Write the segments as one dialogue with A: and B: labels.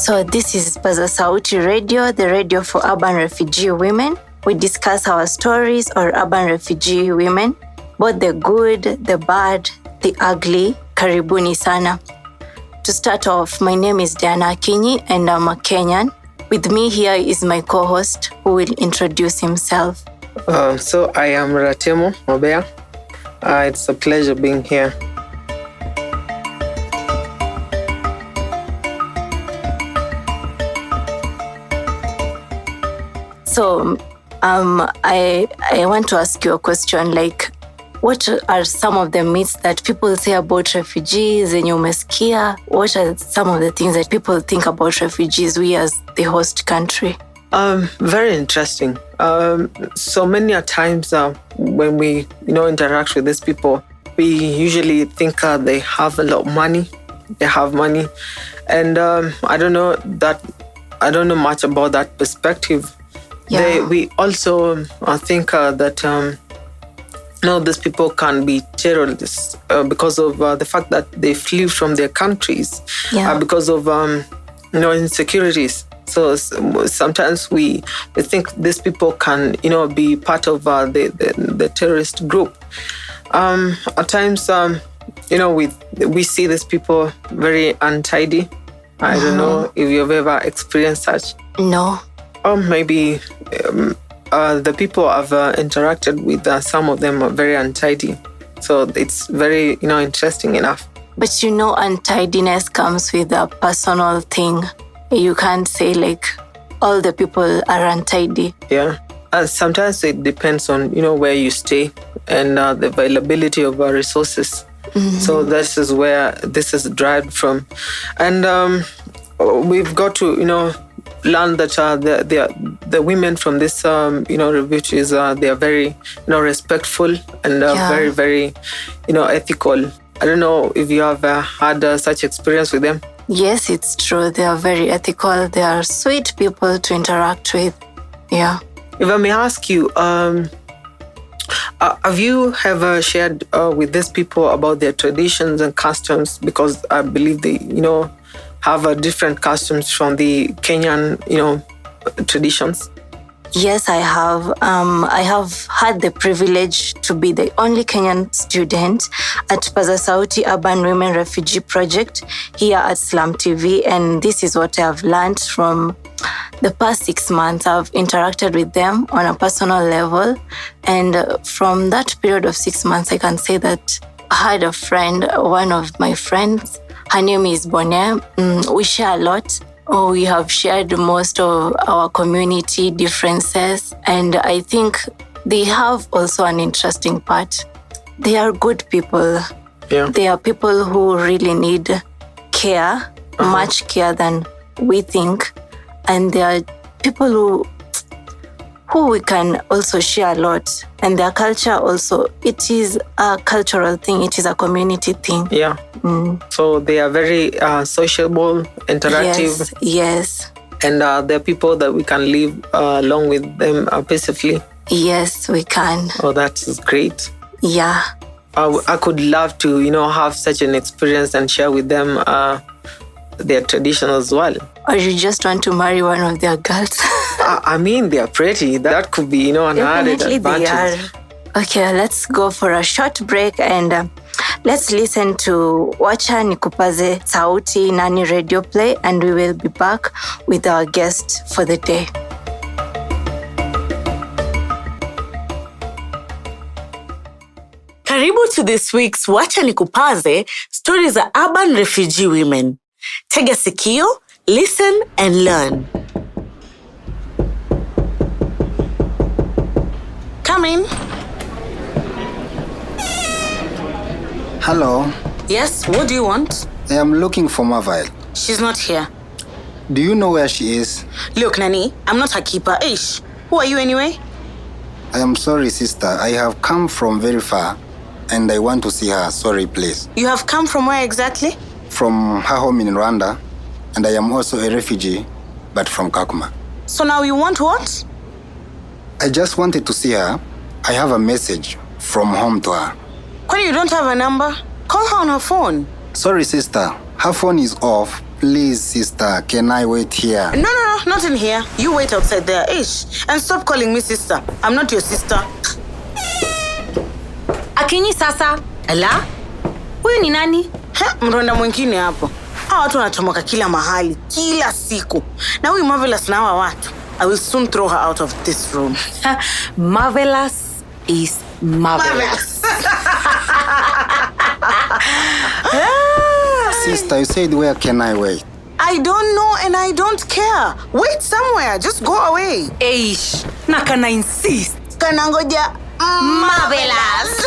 A: So this is Paza Sauti Radio, the radio for urban refugee women. We discuss our stories or urban refugee women, both the good, the bad, the ugly. Karibuni sana. To start off, my name is Diana Akinyi and I'm a Kenyan. With me here is my co-host who will introduce himself.
B: So I am Ratemo Mobea. It's a pleasure being here.
A: So I want to ask you a question, like, what are some of the myths that people say about refugees zenye umesikia? What are some of the things that people think about refugees, we as the host country?
B: Very interesting. So many a times when we interact with these people, we usually think they have a lot of money. They have money, and I don't know much about that perspective.
A: Yeah.
B: We also think that these people can be terrorists because of the fact that they flee from their countries, because of insecurities. So sometimes we think these people can be part of the terrorist group. At times we see these people very untidy. I don't know if you've ever experienced such.
A: No.
B: Or maybe the people I've interacted with, some of them are very untidy. So it's very, interesting enough.
A: But untidiness comes with a personal thing. You can't say like all the people are untidy.
B: Yeah. Sometimes it depends on, where you stay and the availability of resources. Mm-hmm. So this is where this is derived from. And we've got to, learn that the women from this, refugees, they are very, respectful and very, very, ethical. I don't know if you have had such experience with them.
A: Yes, it's true. They are very ethical. They are sweet people to interact with. Yeah.
B: If I may ask you, have you ever shared with these people about their traditions and customs? Because I believe they, have different customs from the Kenyan, traditions.
A: Yes, I have. I have had the privilege to be the only Kenyan student at Paza Sauti Urban Women Refugee Project here at Slam TV. And this is what I have learned from the past 6 months. I've interacted with them on a personal level. And from that period of 6 months, I can say that I had a friend, one of my friends. Her name is Bonne. We share a lot. We have shared most of our community differences. And I think they have also an interesting part. They are good people.
B: Yeah.
A: They are people who really need care, much care than we think. And they are people who we can also share a lot. And their culture also, it is a cultural thing. It is a community thing.
B: Yeah. So they are very sociable, interactive.
A: Yes.
B: And they're people that we can live along with them peacefully.
A: Yes, we can.
B: Oh, that is great.
A: Yeah.
B: I could love to, have such an experience and share with them their tradition as well.
A: Or you just want to marry one of their girls?
B: I mean, they are pretty. That could be, an added advantage. They are.
A: Okay, let's go for a short break and let's listen to Wacha Nikupaze Sauti Nani radio play, and we will be back with our guest for the day.
C: Karibu to this week's Wacha Nikupaze, stories of urban refugee women. Tega sikio, listen and learn. Come in.
D: Hello.
C: Yes, what do you want?
D: I am looking for Marvile.
C: She's not here.
D: Do you know where she is?
C: Look, Nani, I'm not her keeper. Ish, who are you anyway?
D: I am sorry, sister. I have come from very far and I want to see her. Sorry, please.
C: You have come from where exactly?
D: From her home in Rwanda, and I am also a refugee, but from Kakuma.
C: So now you want what?
D: I just wanted to see her. I have a message from home to her.
C: When you don't have a number, call her on her phone.
D: Sorry, sister. Her phone is off. Please, sister. sister, can I wait here?
C: No, not in here. You wait outside there, ish. And stop calling me sister. I'm not your sister.
E: Akinyi sasa. Ala? Huyu ni nani?
C: Mronda mwingine hapo. Hawa watu wanachomoka kila mahali, kila siku. Na huyu Marvelous na hawa watu. I will soon throw her out of this room.
E: Marvelous is marvelous.
D: Sister, you said where can I wait?
C: I don't know and I don't care. Wait somewhere. Just go away.
E: Eish, na kana insist.
C: Kanangoja
E: Marvelous.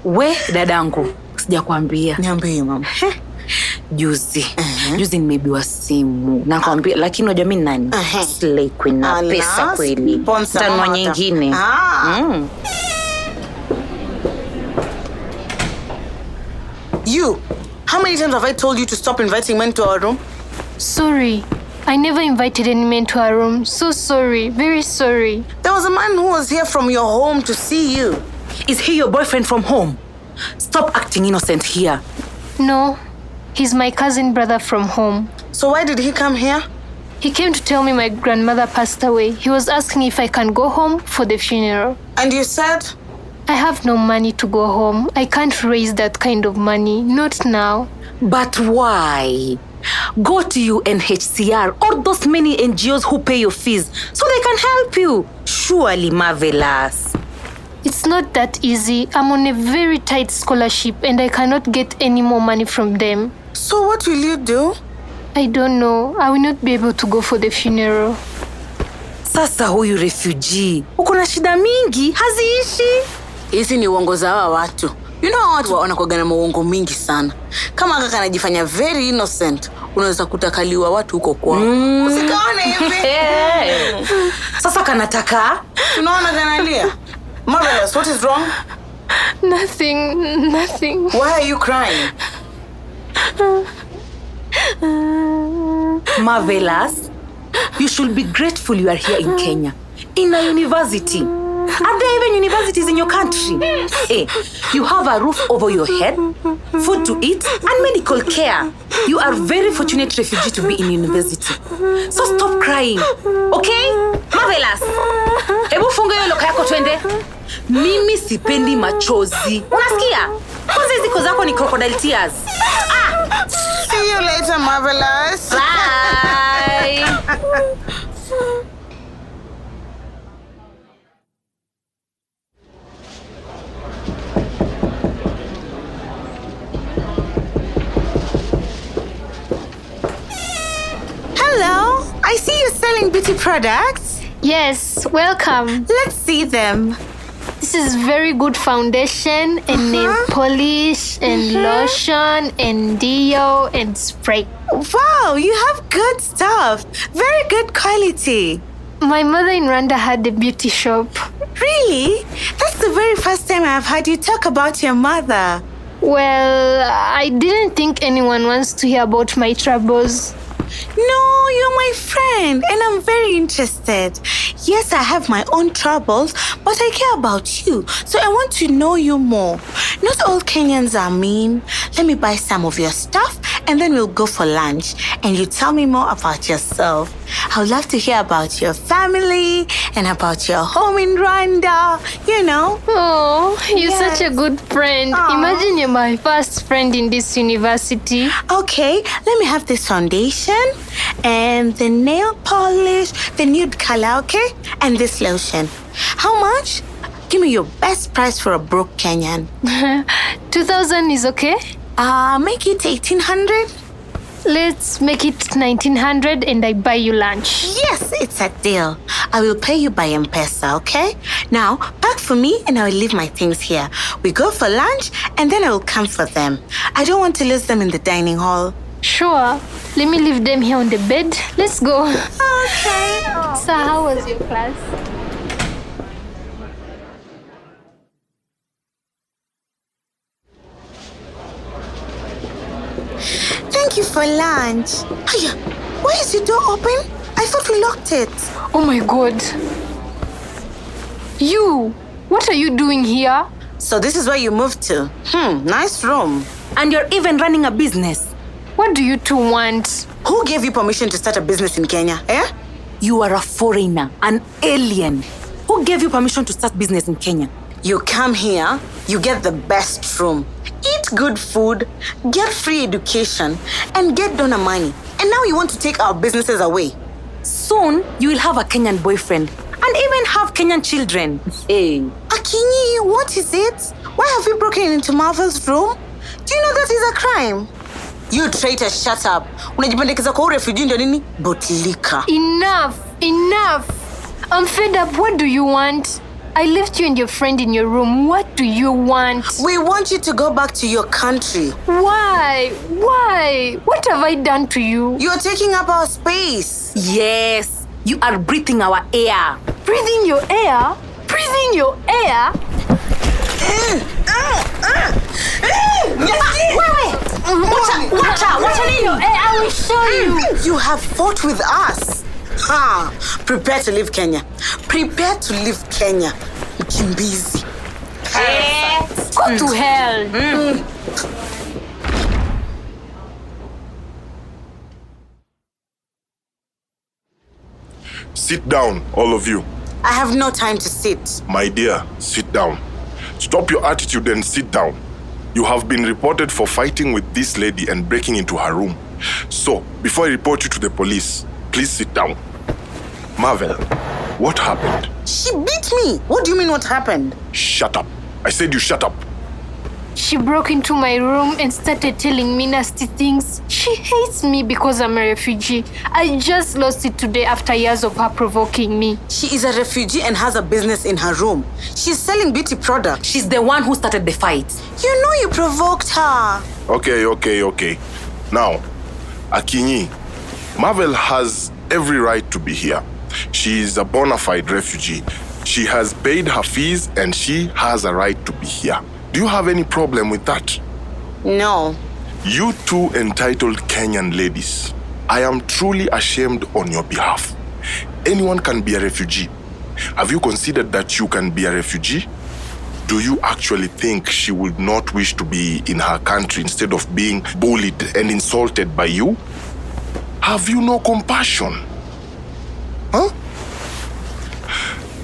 E: We dadangu, sijakwambia.
C: Niambie mama.
E: Juzi nimeibiwa simu. Nakwambia lakini unajua mimi nani? Slay queen na pesa kweli. Tanua nyingine.
C: You, how many times have I told you to stop inviting men to our room?
F: Sorry. I never invited any men to our room. So sorry. Very sorry.
C: There was a man who was here from your home to see you.
E: Is he your boyfriend from home? Stop acting innocent here.
F: No. He's my cousin brother from home.
C: So why did he come here?
F: He came to tell me my grandmother passed away. He was asking if I can go home for the funeral.
C: And you said?
F: I have no money to go home. I can't raise that kind of money. Not now.
E: But why? Go to UNHCR or those many NGOs who pay your fees so they can help you. Surely, Marvelous.
F: It's not that easy. I'm on a very tight scholarship and I cannot get any more money from them.
C: So what will you do?
F: I don't know. I will not be able to go for the funeral.
E: Sasa huyu refugee, uko na shida mingi, haziishi.
C: Hizi ni uongo za hawa watu. You know watu wanakuwa na uongo mingi sana. Kama kaka anajifanya very innocent, unaweza kutakaliwa watu huko kwao. Usikaone hivi.
E: Sasa kanataka?
C: Tunaona kanalia. Marvelous, what is wrong?
F: Nothing.
C: Why are you crying?
E: Marvelous, you should be grateful you are here in Kenya, in a university. Are there even universities in your country? Hey, you have a roof over your head, food to eat, and medical care. You are very fortunate refugee to be in university. So stop crying, okay? Marvelous. Hebu funga hiyo loka yako twende. Mimi sipendi machozi. Unasikia? Kwanza hizo zako ni crocodile tears.
C: See you later, Marvelous.
E: Bye.
C: Hello, I see you selling beauty products.
F: Yes, welcome.
C: Let's see them.
F: This is very good foundation and nail polish and lotion and deo and spray.
C: Wow, you have good stuff. Very good quality.
F: My mother in Rwanda had a beauty shop.
C: Really? That's the very first time I've heard you talk about your mother.
F: Well, I didn't think anyone wants to hear about my troubles.
C: No, you're my friend and I'm very interested. Yes, I have my own troubles, but I care about you. So I want to know you more. Not all Kenyans are mean. Let me buy some of your stuff and then we'll go for lunch. And you tell me more about yourself. I would love to hear about your family and about your home in Rwanda, you know.
F: Oh, you're
C: Yes.
F: such a good friend.
C: Aw.
F: Imagine you're my first friend in this university.
C: Okay, let me have this foundation and the nail polish, the nude color, okay? And this lotion. How much? Give me your best price for a broke Kenyan.
F: 2,000 is okay?
C: Make it 1,800.
F: Let's make it 1,900 and I buy you lunch.
C: Yes, it's a deal. I will pay you by M-Pesa, okay? Now, pack for me and I will leave my things here. We go for lunch and then I will come for them. I don't want to lose them in the dining hall.
F: Sure. Let me leave them here on the bed. Let's go.
C: Okay.
F: So how was your class?
C: Thank you for lunch. Hiya, why is your door open? I thought we locked it.
F: Oh my God. You, what are you doing here?
C: So this is where you moved to? Nice room.
E: And you're even running a business.
F: What do you two want?
C: Who gave you permission to start a business in Kenya, eh?
E: You are a foreigner, an alien. Who gave you permission to start business in Kenya?
C: You come here, you get the best room, eat good food, get free education, and get donor money. And now you want to take our businesses away.
E: Soon, you will have a Kenyan boyfriend and even have Kenyan children. Hey.
C: Akinyi, what is it? Why have you broken into Marvel's room? Do you know that is a crime? You traitor, shut up. Unajipendekeza kwa refugee ndio nini? Botlika.
F: Enough. I'm fed up. What do you want? I left you and your friend in your room. What do you want?
C: We want you to go back to your country.
F: Why? What have I done to you?
C: You're taking up our space.
E: Yes, you are breathing our air.
F: Breathing your air? I will show you.
C: You have fought with us. Prepare to leave Kenya. Mkimbizi.
F: Go to hell.
G: Sit down, all of you.
C: I have no time to sit.
G: My dear, sit down. Stop your attitude and sit down. You have been reported for fighting with this lady and breaking into her room. So, before I report you to the police, please sit down. Marvel, what happened?
C: She beat me. What do you mean what happened?
G: Shut up. I said you shut up.
F: She broke into my room and started telling me nasty things. She hates me because I'm a refugee. I just lost it today after years of her provoking me.
C: She is a refugee and has a business in her room. She's selling beauty products.
E: She's the one who started the fight.
C: You know you provoked her.
G: Okay. Now, Akinyi, Marvel has every right to be here. She is a bona fide refugee. She has paid her fees and she has a right to be here. Do you have any problem with that?
C: No.
G: You two entitled Kenyan ladies, I am truly ashamed on your behalf. Anyone can be a refugee. Have you considered that you can be a refugee? Do you actually think she would not wish to be in her country instead of being bullied and insulted by you? Have you no compassion? Huh?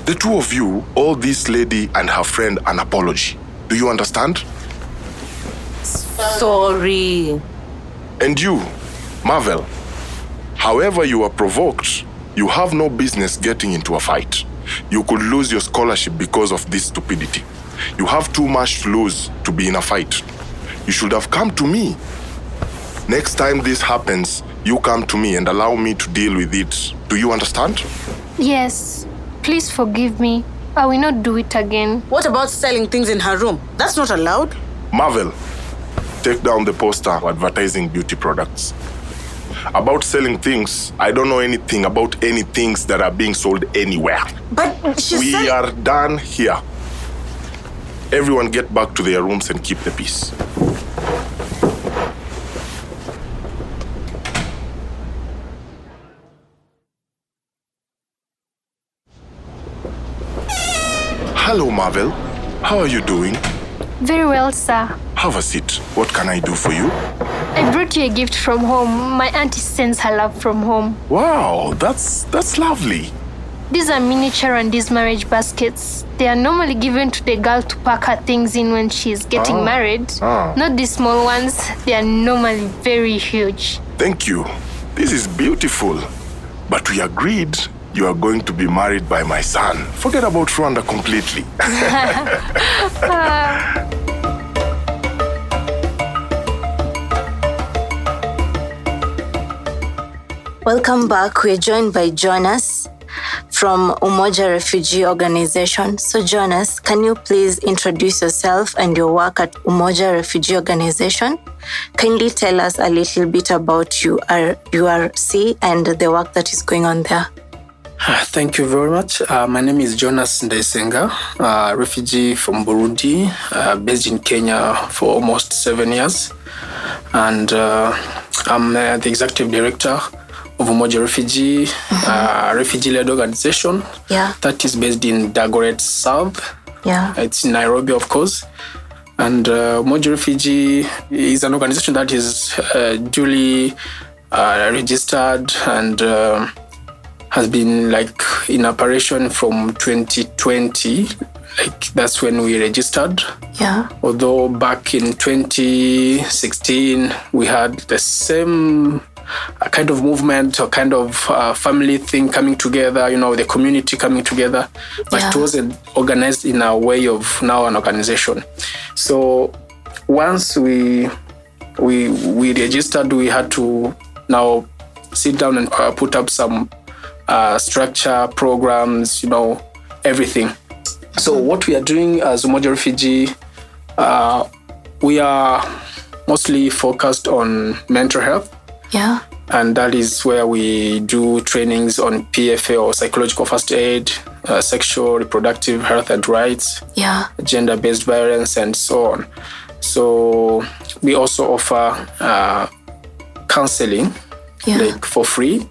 G: The two of you owe this lady and her friend an apology. Do you understand?
E: Sorry.
G: And you, Marvel, however you are provoked, you have no business getting into a fight. You could lose your scholarship because of this stupidity. You have too much to lose to be in a fight. You should have come to me. Next time this happens, you come to me and allow me to deal with it. Do you understand?
F: Yes. Please forgive me. I will not do it again.
C: What about selling things in her room? That's not allowed.
G: Marvel, take down the poster advertising beauty products. About selling things, I don't know anything about any things that are being sold anywhere.
C: But
G: We are done here. Everyone get back to their rooms and keep the peace. Hello, Marvel. How are you doing?
F: Very well, sir.
G: Have a seat. What can I do for you?
F: I brought you a gift from home. My auntie sends her love from home.
G: Wow, that's lovely.
F: These are miniature and these marriage baskets. They are normally given to the girl to pack her things in when she's getting married. Not these small ones. They are normally very huge.
G: Thank you. This is beautiful. But we agreed you are going to be married by my son. Forget about Rwanda completely.
A: Welcome back. We're joined by Jonas from Umoja Refugee Organization. So Jonas, can you please introduce yourself and your work at Umoja Refugee Organization? Kindly tell us a little bit about URC and the work that is going on there.
H: Thank you very much. My name is Jonas Ndaisenga, a refugee from Burundi, based in Kenya for almost 7 years. And I'm the executive director of Umoja Refugee, refugee-led organization.
A: Yeah.
H: That is based in Dagoret South.
A: Yeah.
H: It's in Nairobi, of course. And Umoja Refugee is an organization that is duly registered and has been like in operation from 2020. Like that's when we registered.
A: Yeah.
H: Although back in 2016 we had the same kind of movement or kind of family thing coming together, the community coming together, but it wasn't organized in a way of now an organization. So once we registered, we had to now sit down and put up some structure, programs, everything. So what we are doing as Umoja Refugee, we are mostly focused on mental health.
A: Yeah.
H: And that is where we do trainings on PFA or psychological first aid, sexual reproductive health and rights, gender-based violence, and so on. So we also offer counseling, like for free,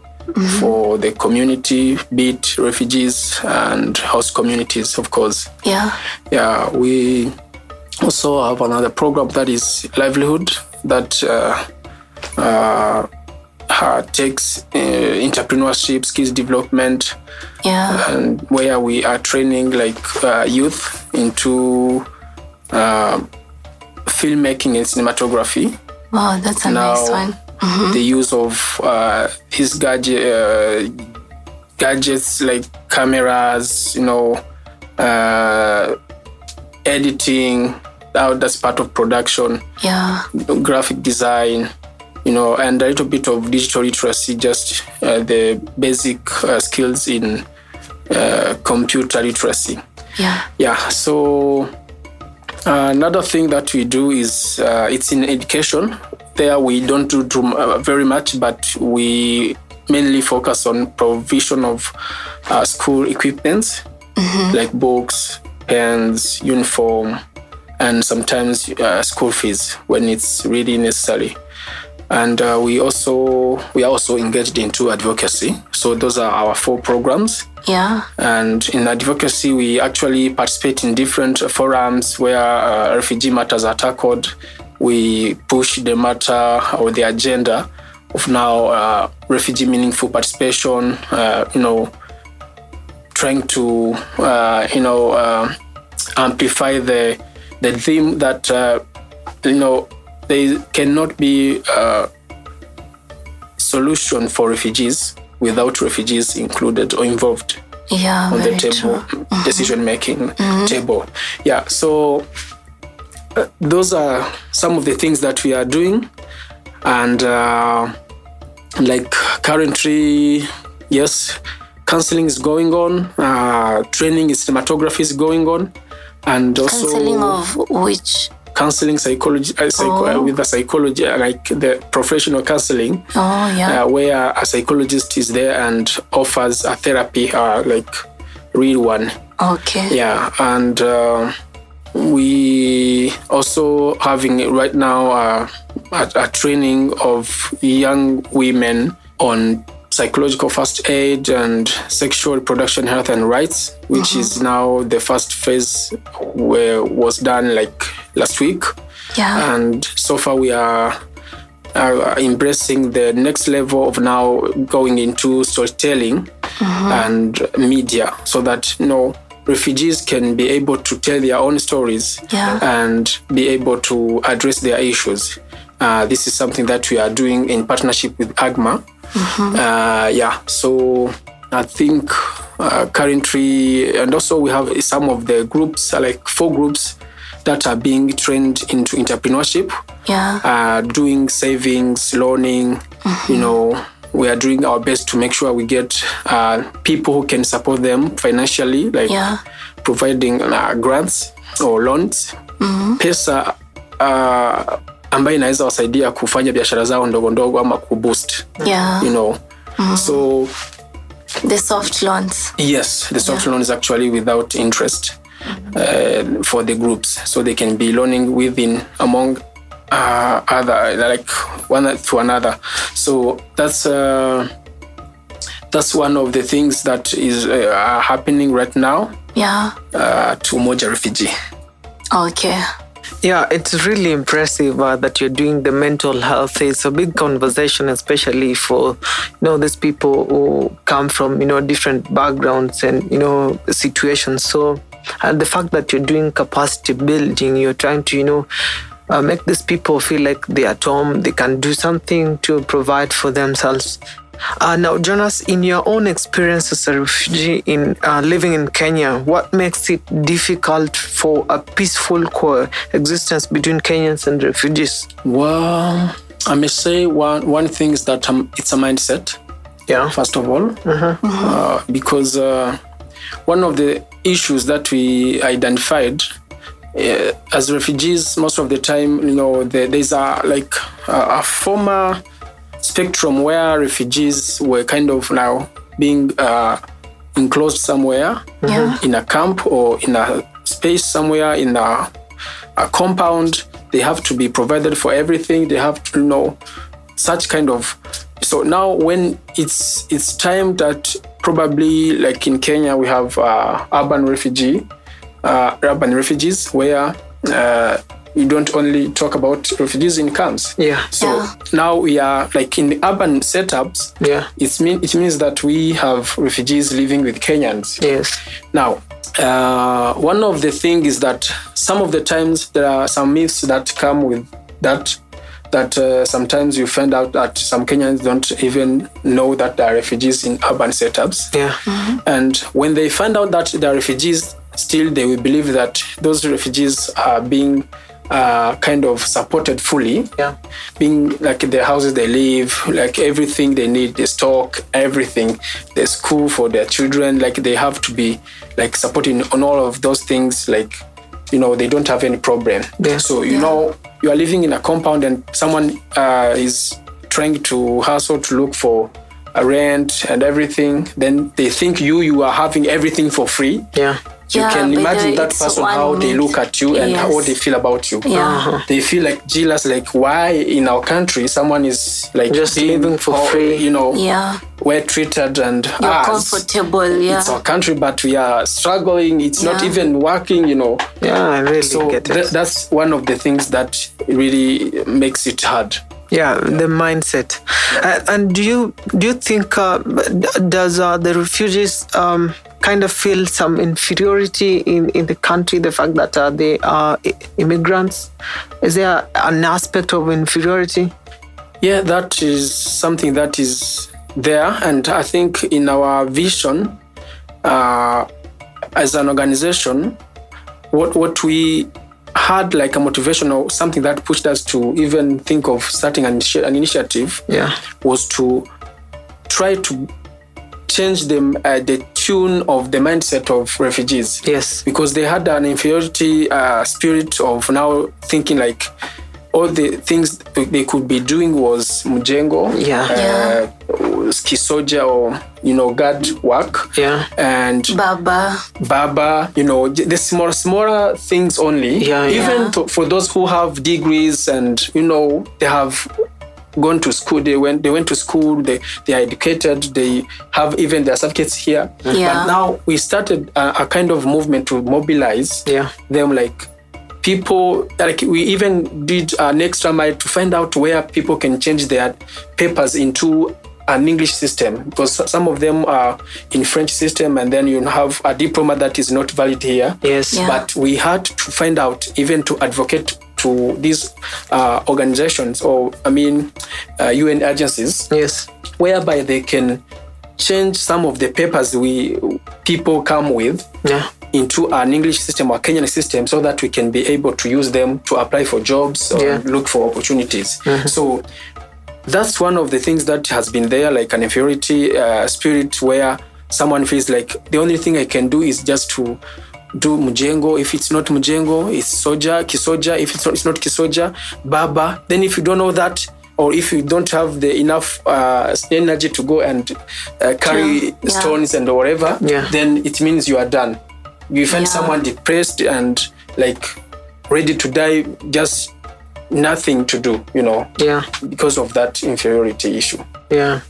H: for the community, be it refugees and host communities, of course.
A: Yeah.
H: Yeah, we also have another program that is livelihood that takes entrepreneurship, skills development, and where we are training like youth into filmmaking and cinematography.
A: Wow, that's a nice one.
H: The use of these gadgets like cameras, editing, that's part of production.
A: Yeah.
H: Graphic design, and a little bit of digital literacy, just the basic skills in computer literacy.
A: Yeah.
H: Yeah. So another thing that we do is it's in education. There we don't do very much, but we mainly focus on provision of school equipment, like books, pens, uniform, and sometimes school fees when it's really necessary. And we are also engaged into advocacy. So those are our 4 programs.
A: Yeah.
H: And in advocacy, we actually participate in different forums where refugee matters are tackled. We push the matter or the agenda of now refugee meaningful participation, trying to, amplify the theme that, there cannot be a solution for refugees without refugees included or involved on the table, decision-making table. Yeah, so those are some of the things that we are doing. And like currently, yes, counseling is going on, training in cinematography is going on, and also
A: counseling of which?
H: Counseling psychology, with a psychology, like the professional counseling, where a psychologist is there and offers a therapy, like real one.
A: Okay.
H: Yeah, and we also having right now a training of young women on psychological first aid and sexual reproduction health and rights, which is now the first phase where was done like last week.
A: Yeah.
H: And so far we are embracing the next level of now going into storytelling and media, so that refugees can be able to tell their own stories and be able to address their issues. This is something that we are doing in partnership with AGMA. So I think currently, and also we have some of the groups, like 4 groups that are being trained into entrepreneurship, doing savings, loaning. We are doing our best to make sure we get people who can support them financially, like providing grants or loans, pesa ambayo inaweza wasaidia kufanya biashara zao ndogo ndogo ama kuboost. So
A: the soft loans.
H: Yes, the soft loan is actually without interest for the groups, so they can be loaning within among other, like one to another. So that's that's one of the things that is happening right now.
A: Yeah.
H: To Umoja Refugee.
A: Okay.
B: Yeah, it's really impressive that you're doing the mental health. It's a big conversation, especially for, these people who come from, different backgrounds and, situations. So the fact that you're doing capacity building, you're trying to, make these people feel like they're at home, they can do something to provide for themselves. Now, Jonas, in your own experience as a refugee in living in Kenya, what makes it difficult for a peaceful coexistence between Kenyans and refugees?
H: Well, I may say one thing is that it's a mindset.
B: Yeah.
H: First of all, because one of the issues that we identified as refugees, most of the time, there's a former spectrum where refugees were kind of now being enclosed somewhere in a camp or in a space somewhere in a compound. They have to be provided for everything. They have to know such kind of. So now when it's time that probably like in Kenya we have urban refugees where we don't only talk about refugees in camps.
B: Yeah.
H: So now we are like in the urban setups.
B: Yeah.
H: It means that we have refugees living with Kenyans.
B: Yes.
H: Now, one of the things is that some of the times there are some myths that come with that sometimes you find out that some Kenyans don't even know that they are refugees in urban setups.
B: Yeah.
A: Mm-hmm.
H: And when they find out that they are refugees, still they will believe that those refugees are being kind of supported fully.
B: Yeah.
H: Being like the houses they live, like everything they need, the stock, everything, the school for their children, like they have to be like supporting on all of those things, like, they don't have any problem.
B: Yeah.
H: So, you are living in a compound and someone is trying to hustle to look for a rent and everything, then they think you are having everything for free.
B: Yeah.
H: You can imagine that person, how they look at you and how they feel about you.
A: Yeah.
H: They feel like jealous, like why in our country someone is like
B: just living for free.
H: We're treated and
A: you're comfortable. Yeah.
H: It's our country, but we are struggling. It's not even working.
B: Yeah, I really get it.
H: That's one of the things that really makes it hard.
B: Yeah, the mindset. And do you think does the refugees kind of feel some inferiority in the country, the fact that they are immigrants? Is there an aspect of inferiority?
H: Yeah, that is something that is there. And I think in our vision as an organization, what we had like a motivation or something that pushed us to even think of starting an initiative was to try to change the tune of the mindset of refugees.
B: Yes.
H: Because they had an inferiority spirit of now thinking like all the things they could be doing was mjengo, kisoja or guard work, and
A: baba,
H: the smaller things only. Even for those who have degrees and they have gone to school, they went to school, they are educated, they have even their certificates here. But now we started a kind of movement to mobilize them, like people, like we even did an extra mile to find out where people can change their papers into an English system, because some of them are in French system, and then you have a diploma that is not valid here.
B: Yes.
H: But we had to find out, even to advocate to these organizations, or UN agencies, whereby they can change some of the papers people come with into an English system or Kenyan system, so that we can be able to use them to apply for jobs or look for opportunities. So that's one of the things that has been there, like an inferiority spirit, where someone feels like the only thing I can do is just to do mjengo. If it's not mjengo, it's kisoja. If it's not kisoja, baba. Then if you don't know that, or if you don't have the enough energy to go and carry stones and whatever, then it means you are done. You find someone depressed and like ready to die, just nothing to do, because of that inferiority issue.
B: Yeah.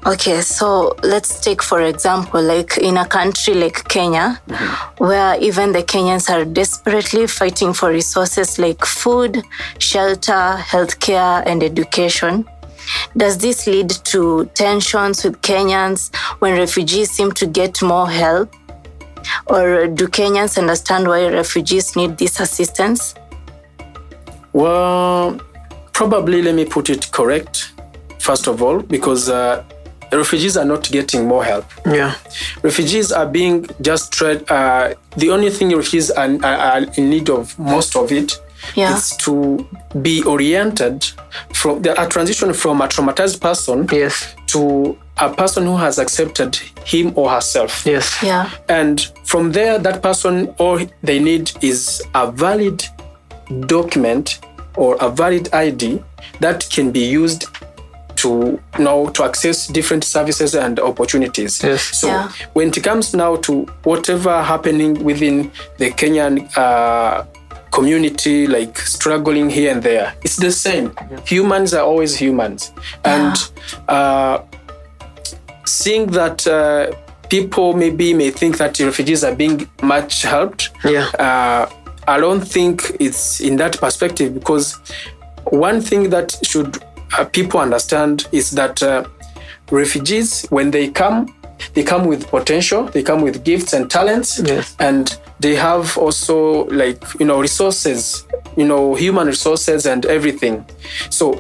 A: Okay, so let's take, for example, like in a country like Kenya, where even the Kenyans are desperately fighting for resources like food, shelter, healthcare, and education. Does this lead to tensions with Kenyans when refugees seem to get more help? Or do Kenyans understand why refugees need this assistance?
H: Well, probably let me put it correct, first of all, because refugees are not getting more help.
B: Yeah.
H: Refugees are being just treated. The only thing refugees are in need of, most of it, is to be oriented from a transition from a traumatized person to a person who has accepted him or herself.
B: Yes.
A: Yeah.
H: And from there, that person, all they need is a valid document or a valid ID that can be used to access different services and opportunities.
B: Yes.
H: So when it comes now to whatever happening within the Kenyan community, like struggling here and there, it's the same. Humans are always humans. And seeing that people may think that refugees are being much helped, I don't think it's in that perspective, because one thing that should people understand is that refugees, when they come with potential, they come with gifts and talents, and they have also resources, human resources and everything. So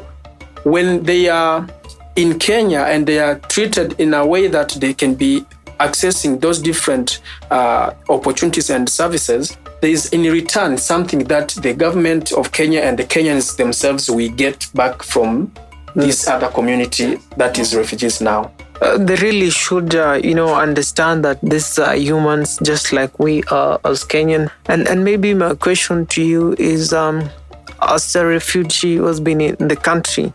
H: when they are in Kenya and they are treated in a way that they can be accessing those different opportunities and services, there is in return something that the government of Kenya and the Kenyans themselves will get back from this other community that is refugees now.
B: They really should, understand that these are humans just like we are as Kenyan. And maybe my question to you is, as a refugee who has been in the country,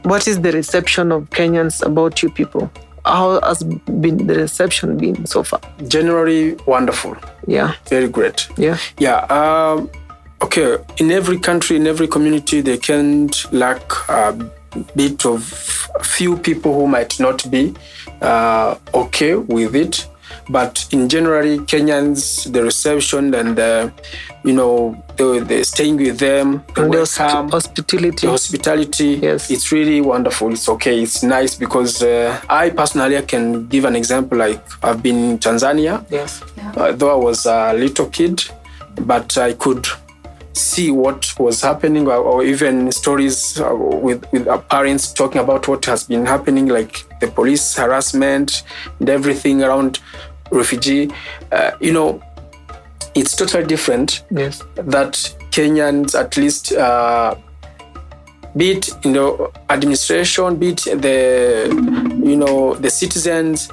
B: what is the reception of Kenyans about you people? How has been the reception been so far?
H: Generally wonderful.
B: Yeah.
H: Very great.
B: Yeah.
H: Yeah. Okay. In every country, in every community, they can't lack a bit of few people who might not be okay with it. But in generally, Kenyans, the reception and the staying with them, the welcome, hospitality, it's really wonderful. It's okay. It's nice because I personally can give an example. Like I've been in Tanzania, though I was a little kid, but I could see what was happening, or even stories with our parents talking about what has been happening, like the police harassment and everything around refugee. It's totally different.
B: Yes.
H: That Kenyans, at least, be it administration, be it the citizens,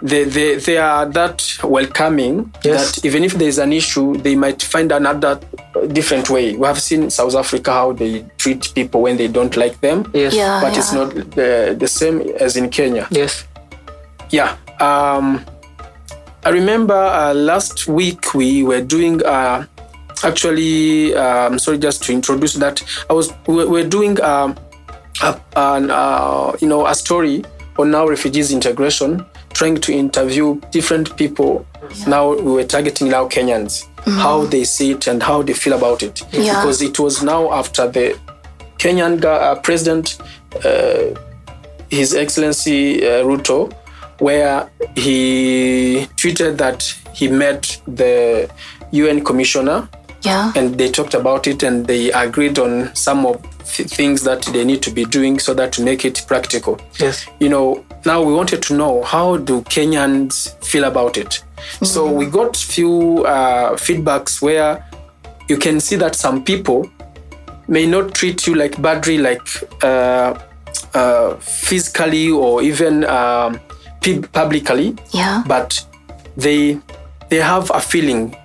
H: they are that welcoming that even if there is an issue, they might find another different way. We have seen in South Africa how they treat people when they don't like them.
B: Yes.
H: But it's not the same as in Kenya.
B: Yes.
H: Yeah. I remember last week we were doing actually I'm sorry, just to introduce that, we were doing a story on now refugees integration, trying to interview different people. Now we were targeting now Kenyans, how they see it and how they feel about it. Because it was now after the Kenyan president, His Excellency Ruto, where he tweeted that he met the UN commissioner, and they talked about it and they agreed on some of things that they need to be doing so that to make it practical.
B: Yes.
H: Now we wanted to know, how do Kenyans feel about it? So we got few feedbacks where you can see that some people may not treat you like badly, like physically or even publicly, but they have a feeling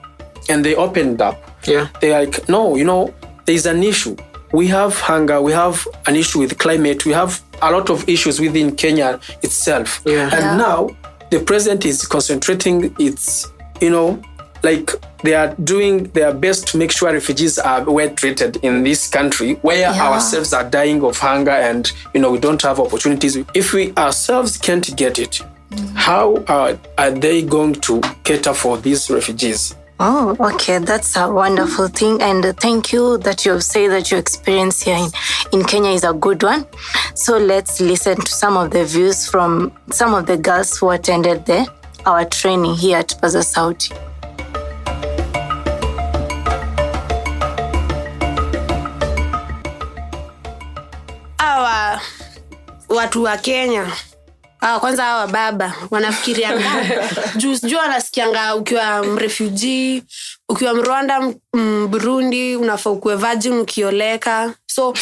H: and they opened up. They're like, no, there's an issue. We have hunger, we have an issue with climate, we have a lot of issues within Kenya itself. And now the president is concentrating its, like they are doing their best to make sure refugees are well treated in this country where ourselves are dying of hunger and, we don't have opportunities. If we ourselves can't get it, how are they going to cater for these refugees?
A: Oh, okay. That's a wonderful thing. And thank you that you have said that your experience here in Kenya is a good one. So let's listen to some of the views from some of the girls who attended our training here at Paza Sauti.
I: Watu wa Kenya kwanza hawa baba wanafikirianga juu wanasikianga ukiwa refugee, ukiwa Rwanda, Burundi unafaa kuwe virgin ukioleka. So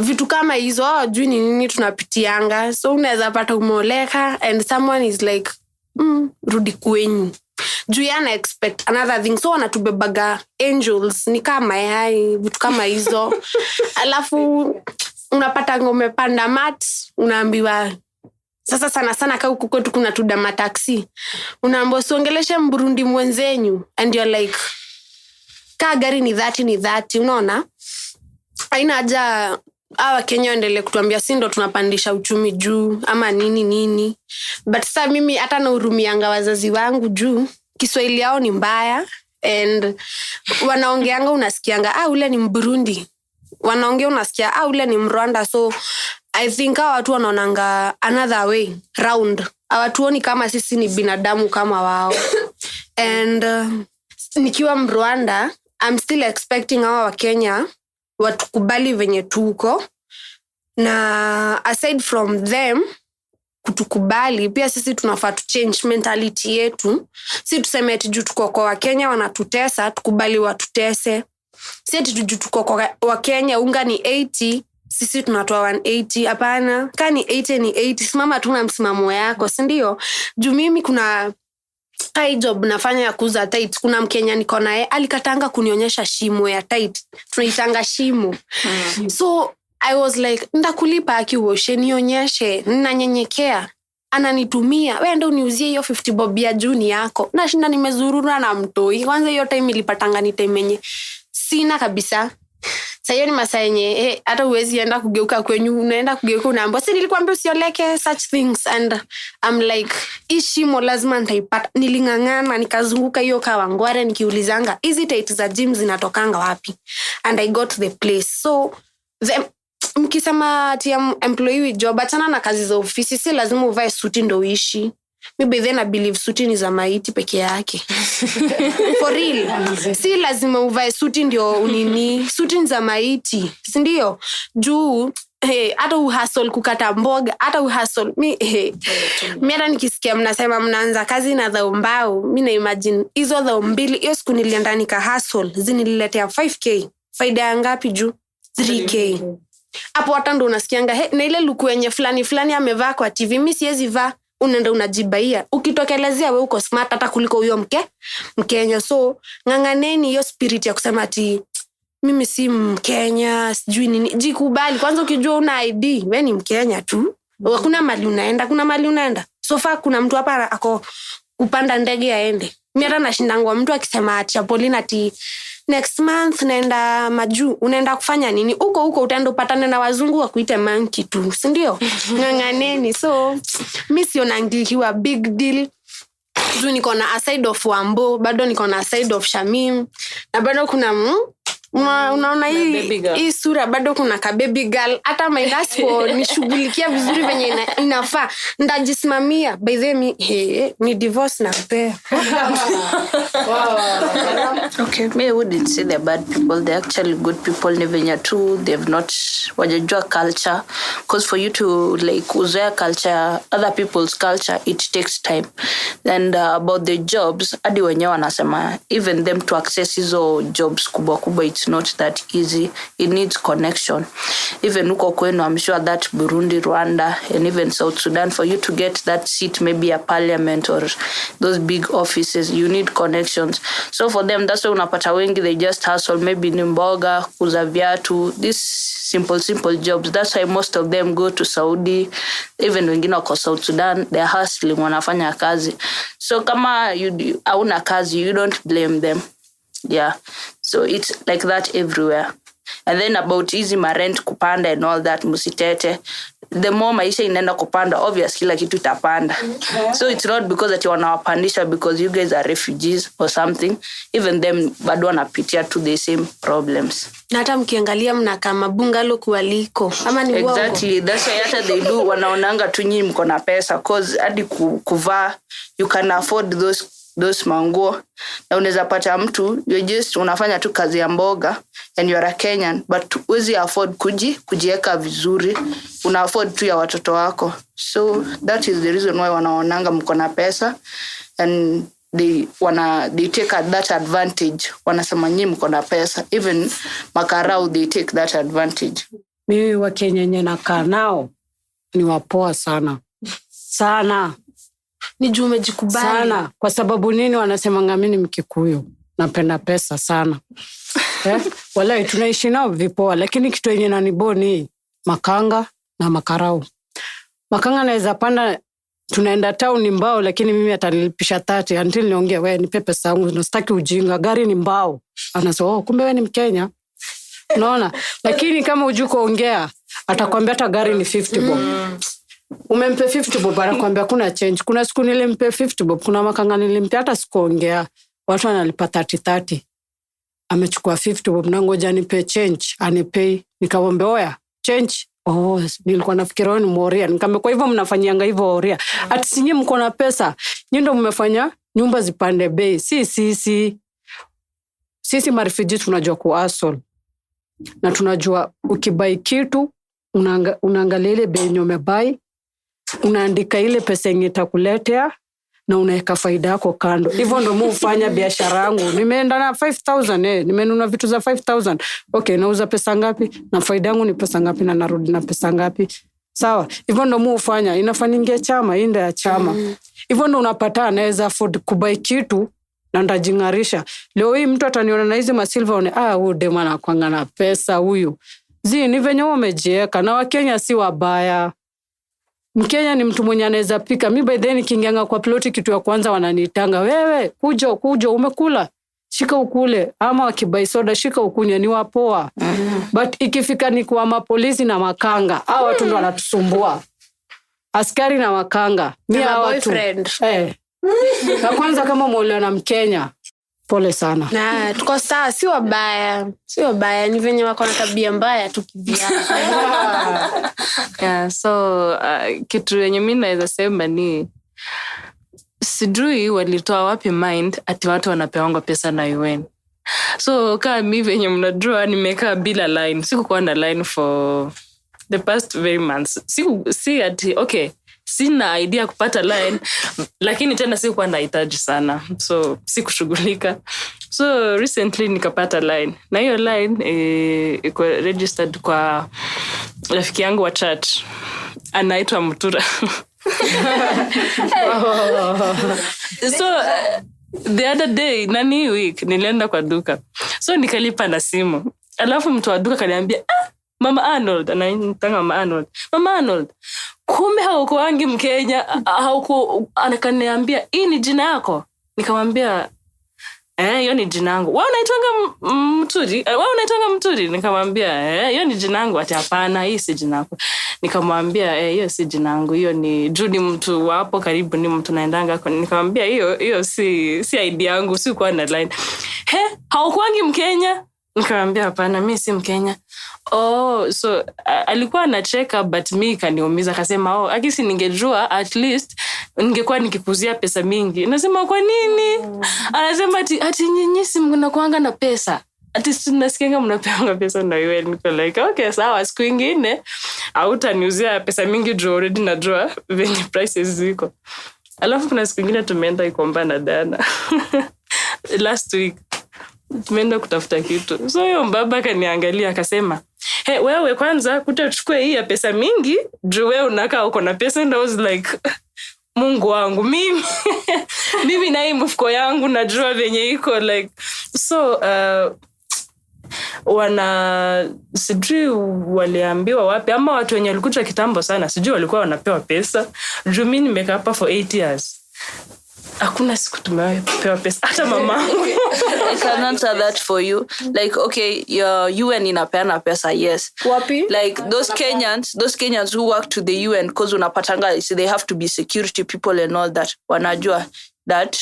I: vitu kama hizo hawajui ni nini tunapitianga. So unaweza pata umeoleka and someone is like rudi kwenyu. Juu yana expect another thing. So wanatubebaga angels ni kama vitu kama hizo. Alafu unapata ngome panda mat unaambiwa sasa sana kwa huko kwetu kuna tudama taxi. Unaambiwa songeleshe Mburundi mwenzenyu and you're like ka gari ni 30 unaona? Haina haja hawa Kenya endelee kutuambia si ndo tunapandisha uchumi juu ama nini. But sasa mimi hata nahurumianga wazazi wangu juu Kiswahili yao ni mbaya and wanaongeanga unasikianga ule ni Mburundi. Wanaongea unasikia ule ni Mrwanda. So I think watu wanaonanga another way round. Hawatuoni kama sisi ni binadamu kama wao. And nikiwa Mrwanda, I'm still expecting hawa wa Kenya watukubali venye tuko. Na aside from them kutukubali, pia sisi tunafaa to change mentality yetu. Si tuseme eti juu tuko kwa wa Kenya wanatutesa, tukubali watutese. Si eti juu tuko kwa wa Kenya unga ni 80, sisi tunatoa 180. Hapana, kani 80 ni 80. Simama tu na msimamo yako, si ndio? Juu mimi kuna job nafanya ya kuuza tight. Kuna Mkenya niko naye alikatanga kunionyesha shimo ya tight. Tunaitanga shimo. So I was like, ndakulipa akioshe nionyeshe, ninanyenyekea. Ananitumia, wewe ndio uniuzie hiyo 50 bob ya juni yako. Nashinda nimezurura na mtoi. Kwanza hiyo time ilipatanga ni time yenye sina kabisa. Sasa hiyo ni masaa yenye hata uwezi enda kugeuka kwenyu, unaenda kugeuka unaambiwa si nilikwambia usioleke such things. And I'm like ishimo lazima nitaipata. Nilingangana nikazunguka hiyo Kawangware nikiulizanga hizi tight za gym zinatokanga wapi, and I got the place. So mkisema ati employee with job, achana na kazi za ofisi. Si lazima uvae suti ndo uishi. Maybe then I believe suti ni za maiti peke yake. For real. Si lazima uvae suti ndio unini. Suti ni za maiti. Si ndio? Juu hata uhustle kukata mboga, hata uhustle mimi hata nikisikia mnasema mnaanza kazi na dhao mbao, mimi na imagine hizo dhao mbili hiyo siku nilienda nika hustle zinililetea 5k. Faida ngapi juu? 3k. Hapo hata ndo unasikianga na ile luku yenye fulani amevaa kwa TV, mimi siwezi vaa. Unaenda unajibaia. Ukitokelezea wewe uko smart hata kuliko huyo Mkenya. So nganganeni hiyo spirit ya kusema ati mimi si Mkenya, sijui nini. Jikubali. Kwanza ukijua una ID, wewe ni Mkenya tu. Hakuna mali unaenda. So far kuna mtu hapa ako kupanda ndege aende. Mimi hata nashindangwa mtu akisema ati Apolina ati next month naenda majuu, unaenda kufanya nini? Huko utaenda upatane na wazungu wa kuita monkey tu, si ndio? Nganganeni. So mimi sionangikiwa big deal. Juu niko na aside of Wambo, bado niko na aside of Shamim, na bado kuna unaona hii sura bado kuna ka baby girl. Hata my husband nishughulikia vizuri venye inafaa, ndajisimamia. By the way ni divorce na pea.
J: Okay, me wouldn't say they're bad people. They're actually good people. Nevenya too, they've not wajajua culture, because for you to like uzoea culture, other people's culture, it takes time. And about the jobs, hadi wenyewe wanasema even them to access hizo jobs kubwa, it's not that easy. It needs connection. Even uko kwenu, I'm sure that Burundi, Rwanda, and even South Sudan, for you to get that seat, maybe a parliament or those big offices, you need connections. So for them, that's why unapata wengi, they just hustle, maybe ni mboga, kuuza viatu. This simple jobs. That's why most of them go to Saudi, even wengine wako South Sudan, they're hustling, wanafanya kazi. So kama hauna kazi, you don't blame them. Yeah. So it's like that everywhere. And then about easy rent kupanda and all that, musitete. The more maisha inaenda kupanda, obviously kila kitu itapanda. So it's not because that you wanawapandisha because you guys are refugees or something. Even them bado wanapitia to the same problems.
I: Na hata mkiangalia mnakaa mabungalow kualiko. Ama ni uongo?
J: Exactly. That's why hata they do wanaonanga tu nyinyi mko na pesa cause hadi kuvaa you can afford those manguo. Na unaweza pata mtu you just unafanya tu kazi ya mboga and you are a Kenyan but uwezi afford kujieka vizuri, una afford tu ya watoto wako. So that is the reason why wanaonanga mko na pesa and they take that advantage. Wanasema nyinyi mko na pesa, even makarau they take that advantage.
K: Mimi wa Kenya yenye nakaa nao ni wapoa sana.
I: Ni juu umejikubali
K: sana. Kwa sababu nini wanasema mimi ni Mkikuyu, napenda pesa sana. Wala tunaishi nao vipoa, lakini kitu yenye naniboni makanga na makarau. Makanga naweza panda, tunaenda town Mbao, lakini mimi atanilipisha 30 until niongea wewe nipe pesa yangu, nasitaki ujinga, gari ni Mbao. Anasema kumbe wewe ni Mkenya. Unaona? Lakini kama ujuko ongea atakwambia hata gari ni 50 bob. Umempe 50 bob anakuambia kuna change. Kuna siku nilimpe 50 bob, kuna makanga nilimpe hata sikuongea. Watu wanalipa 30. Amechukua 50 bob na ngoja nipe change, anipay. Nikamwambia oya, change. Nilikuwa nafikiria ni Moria. Nikamwambia kwa hivyo mnafanyianga hivyo Moria. Ati sinyi mko na pesa, nyinyi ndio mmefanya nyumba zipande bei. Sisi marefugee tunajua kuhustle. Na tunajua ukibai kitu unaangalia ile bei yenye umebai, unaandika ile pesa yenye itakuletea na unaweka faida yako kando. Hivyo ndio mimi hufanya biashara yangu. Nimeenda na 5000 nimenunua vitu za 5000. Okay, nauza pesa ngapi? Na faida yangu ni pesa ngapi na narudi na pesa ngapi? Sawa. Hivyo ndio mimi hufanya. Inafaningia chama, inda ya chama. Hivyo ndio unapata anaweza afford kubai kitu na ndajingarisha. Leo hii mtu ataniona na hizi masilva one huyu dema anakuanga na pesa huyu. Ni venye wamejieka na Wakenya si wabaya. Mkenya ni mtu mwenye anaweza pika. Mimi by then kingianga kwa ploti kitu ya kwanza wananitanga, wewe kujo umekula, shika ukule, ama wakibai soda shika ukunywe, ni wapoa. But ikifika ni kwa mapolisi na makanga, hao watu ndio wanatusumbua. Askari na makanga, mimi hao watu. Na kwanza kama umeolewa na Mkenya, pole sana.
I: Na tuko sawa, si wabaya, ni venye wako na tabia mbaya tukivia.
L: Yeah, so kitu yenye mimi naweza sema ni sijui walitoa wapi mind ati watu wanapewa pesa na UN. So kama mimi venye mnajua nimekaa bila line, sikuwa na line for the past very months. Si ati okay, sina idea kupata line, lakini tena sikuwa nahitaji sana, so sikushughulika. So recently nikapata line, na hiyo line iko registered kwa rafiki yangu wa church, anaitwa Mutura. So the other day, nani week, nilienda kwa duka, so nikalipa na simu. Alafu mtu wa duka kaniambia, Mama Arnold, anaitanga Mama Arnold. Mama Arnold, kumbe haukuangi Mkenya, anakaniambia, hii ni jina yako? Nikamwambia, hiyo ni jina yangu. Wewe unaitanga Mturi? Nikamwambia, hiyo ni jina yangu. Ati hapana, hii si jina yako. Nikamwambia, hiyo si jina yangu, hiyo ni Judy, mtu wapo karibu, ni mtu naendanga. Nikamwambia, hiyo si ID yangu, si kwa na line. Haukuangi Mkenya? Nikamwambia, hapana, mimi si Mkenya. So alikuwa anacheka, but mimi kaniumiza. Akasema, akisi ningejua at least ningekuwa nikikuzia pesa mingi. Nasema kwa nini? Anasema ati nyinyi si mnakuanga na pesa. Ati tunasikianga mnapeanga pesa na wewe. Niko like, okay, sawa, siku nyingine hautaniuzia pesa mingi juu already najua venye prices ziko. Alafu kuna siku nyingine tumeenda Ikomba na Dana. Last week tumeenda kutafuta kitu. So huyo mbaba kaniangalia akasema, wewe kwanza kutachukua hii ya pesa mingi, juu wewe unakaa uko na pesa. And I was like, Mungu wangu, mimi na hii mfuko yangu najua venye iko like. So sijui waliambiwa wapi ama watu wenye walikuja kitambo sana sijui walikuwa wanapewa pesa. Juu mimi nimekaa hapa for 8 years. Hakuna siku tumepewa pesa hata mamangu.
J: I can answer that for you. Like, okay, your UN inapeana pesa, yes.
A: Wapi?
J: Like those Kenyans who work to the UN because unapatanga, so they have to be security people and all that. Wanajua that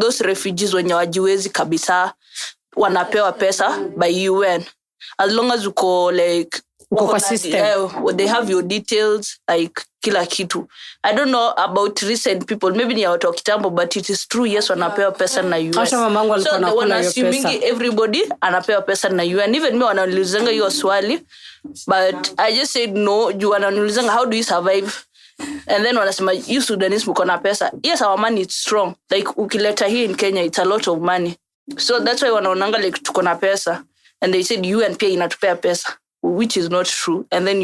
J: those refugees wenye wajiwezi kabisa wanapewa pesa by UN. As long as uko like
K: uko system.
J: They have your details, like kila kitu. I don't know about recent people, maybe ni watu kitambo, but it is true, yes, wanapewa pesa na UN.
K: Hata mamangu alikuwa anakula hiyo pesa.
J: So everybody anapewa pesa na UN. Even me wanaulizanga hiyo swali, but I just said no. You wanaulizanga how do you survive? And then wanasema you Sudanese mko na pesa. Yes, our money is strong. Like ukileta here in Kenya, it's a lot of money. So that's why wanaonanga like tuko na pesa. And they said UN pia inatupea pesa, which is not true. And then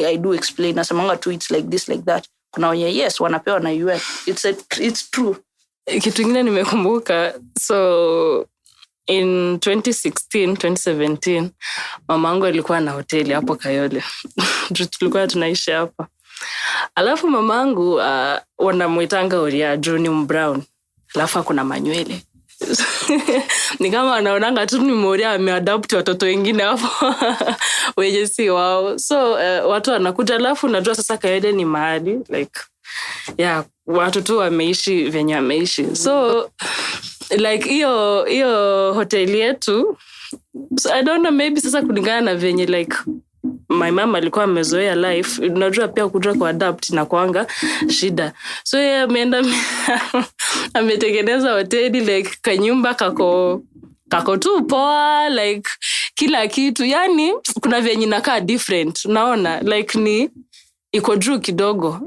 J: I do explain. Nasemanga tu it's like this, like that. Kuna wenye yes, wanapewa na UN. It's true.
L: Kitu kingine nimekumbuka. So in 2017, mamangu alikuwa na hoteli hapo Kayole. Tulikuwa tunaishi hapa. Alafu mamangu wanamuitanga Oria Junior Brown. Alafu kuna manywele. Ni kama anaonanga tu ni Moria ameadapt watoto wengine hapo wenye si wao. So watu wanakuja, alafu najua sasa Kayole ni mahali like watu tu wameishi venye wameishi. So like hiyo hoteli yetu, so I don't know, maybe sasa kulingana na venye like my mama alikuwa amezoea life, unajua pia kuja ku adapt na kuanga shida. So yeye ameenda ametengeneza hoteli like kanyumba kako tu poa, like kila kitu. Yani kuna venye inakaa different, unaona, like ni iko juu kidogo.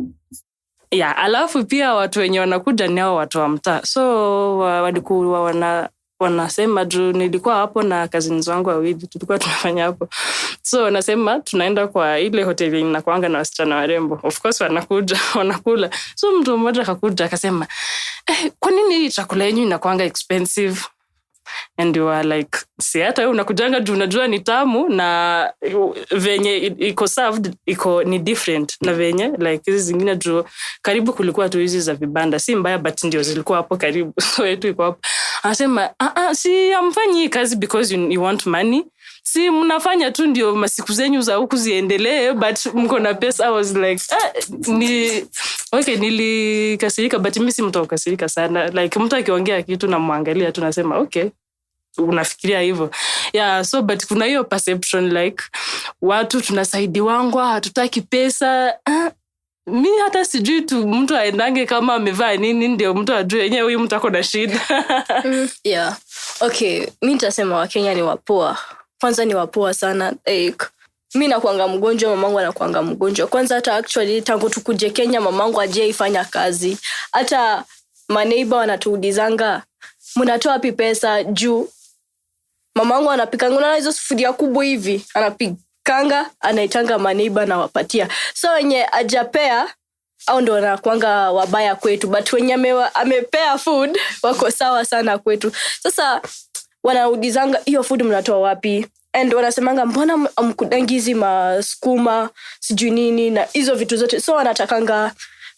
L: Alafu pia watu wenye wanakuja ni hao watu wa mtaa. So walikuwa wanasema juu nilikuwa hapo na cousins wangu wawili, tulikuwa tunafanya hapo. So wanasema tunaenda kwa ile hoteli inakuanga na wasichana warembo. Of course wanakuja, wanakula. So mtu mmoja akakuja akasema, kwa nini chakula yenu inakuanga expensive? And you are like, si hata wewe unakujanga juu unajua ni tamu na venye iko served ni different na venye like hizi zingine juu karibu kulikuwa tu hizi za vibanda, si mbaya but ndio zilikuwa hapo karibu. So yetu iko hapo. Anasema si amfanyi kazi because you want money, si mnafanya tu ndio masiku zenyu za huku ziendelee, but mko na pesa. I was like nilikasirika, but mimi si mtu ukasirika sana. Like mtu akiongea kitu na muangalia tu nasema okay, unafikiria hivyo. So but kuna hiyo perception like watu tunasaidiwangwa, hatutaki pesa. Mimi hata sijui tu mtu aendange kama amevaa nini ndio mtu ajue yenyewe huyu mtu ako na shida.
A: Okay, mimi nitasema Wakenya ni wapoa. Kwanza ni wapoa sana. Mimi nakuanga mgonjwa, mamangu anakuanga mgonjwa. Kwanza hata actually tangu tukuje Kenya mamangu ajeifanya kazi. Hata maneiba wanatuulizanga mnatoa wapi pesa juu mamangu anapikanga na hizo sufuria kubwa hivi. Anapikanga, anaitanga maneiba na wapatia. So wenye ajapea au ndo wanakuanga wabaya kwetu, but wenye amepea food wako sawa sana kwetu. Sasa wanaulizanga hiyo food mnatoa wapi? And wanasemanga mbona amkudangizi maskuma sijui nini na hizo vitu zote. So wanatakanga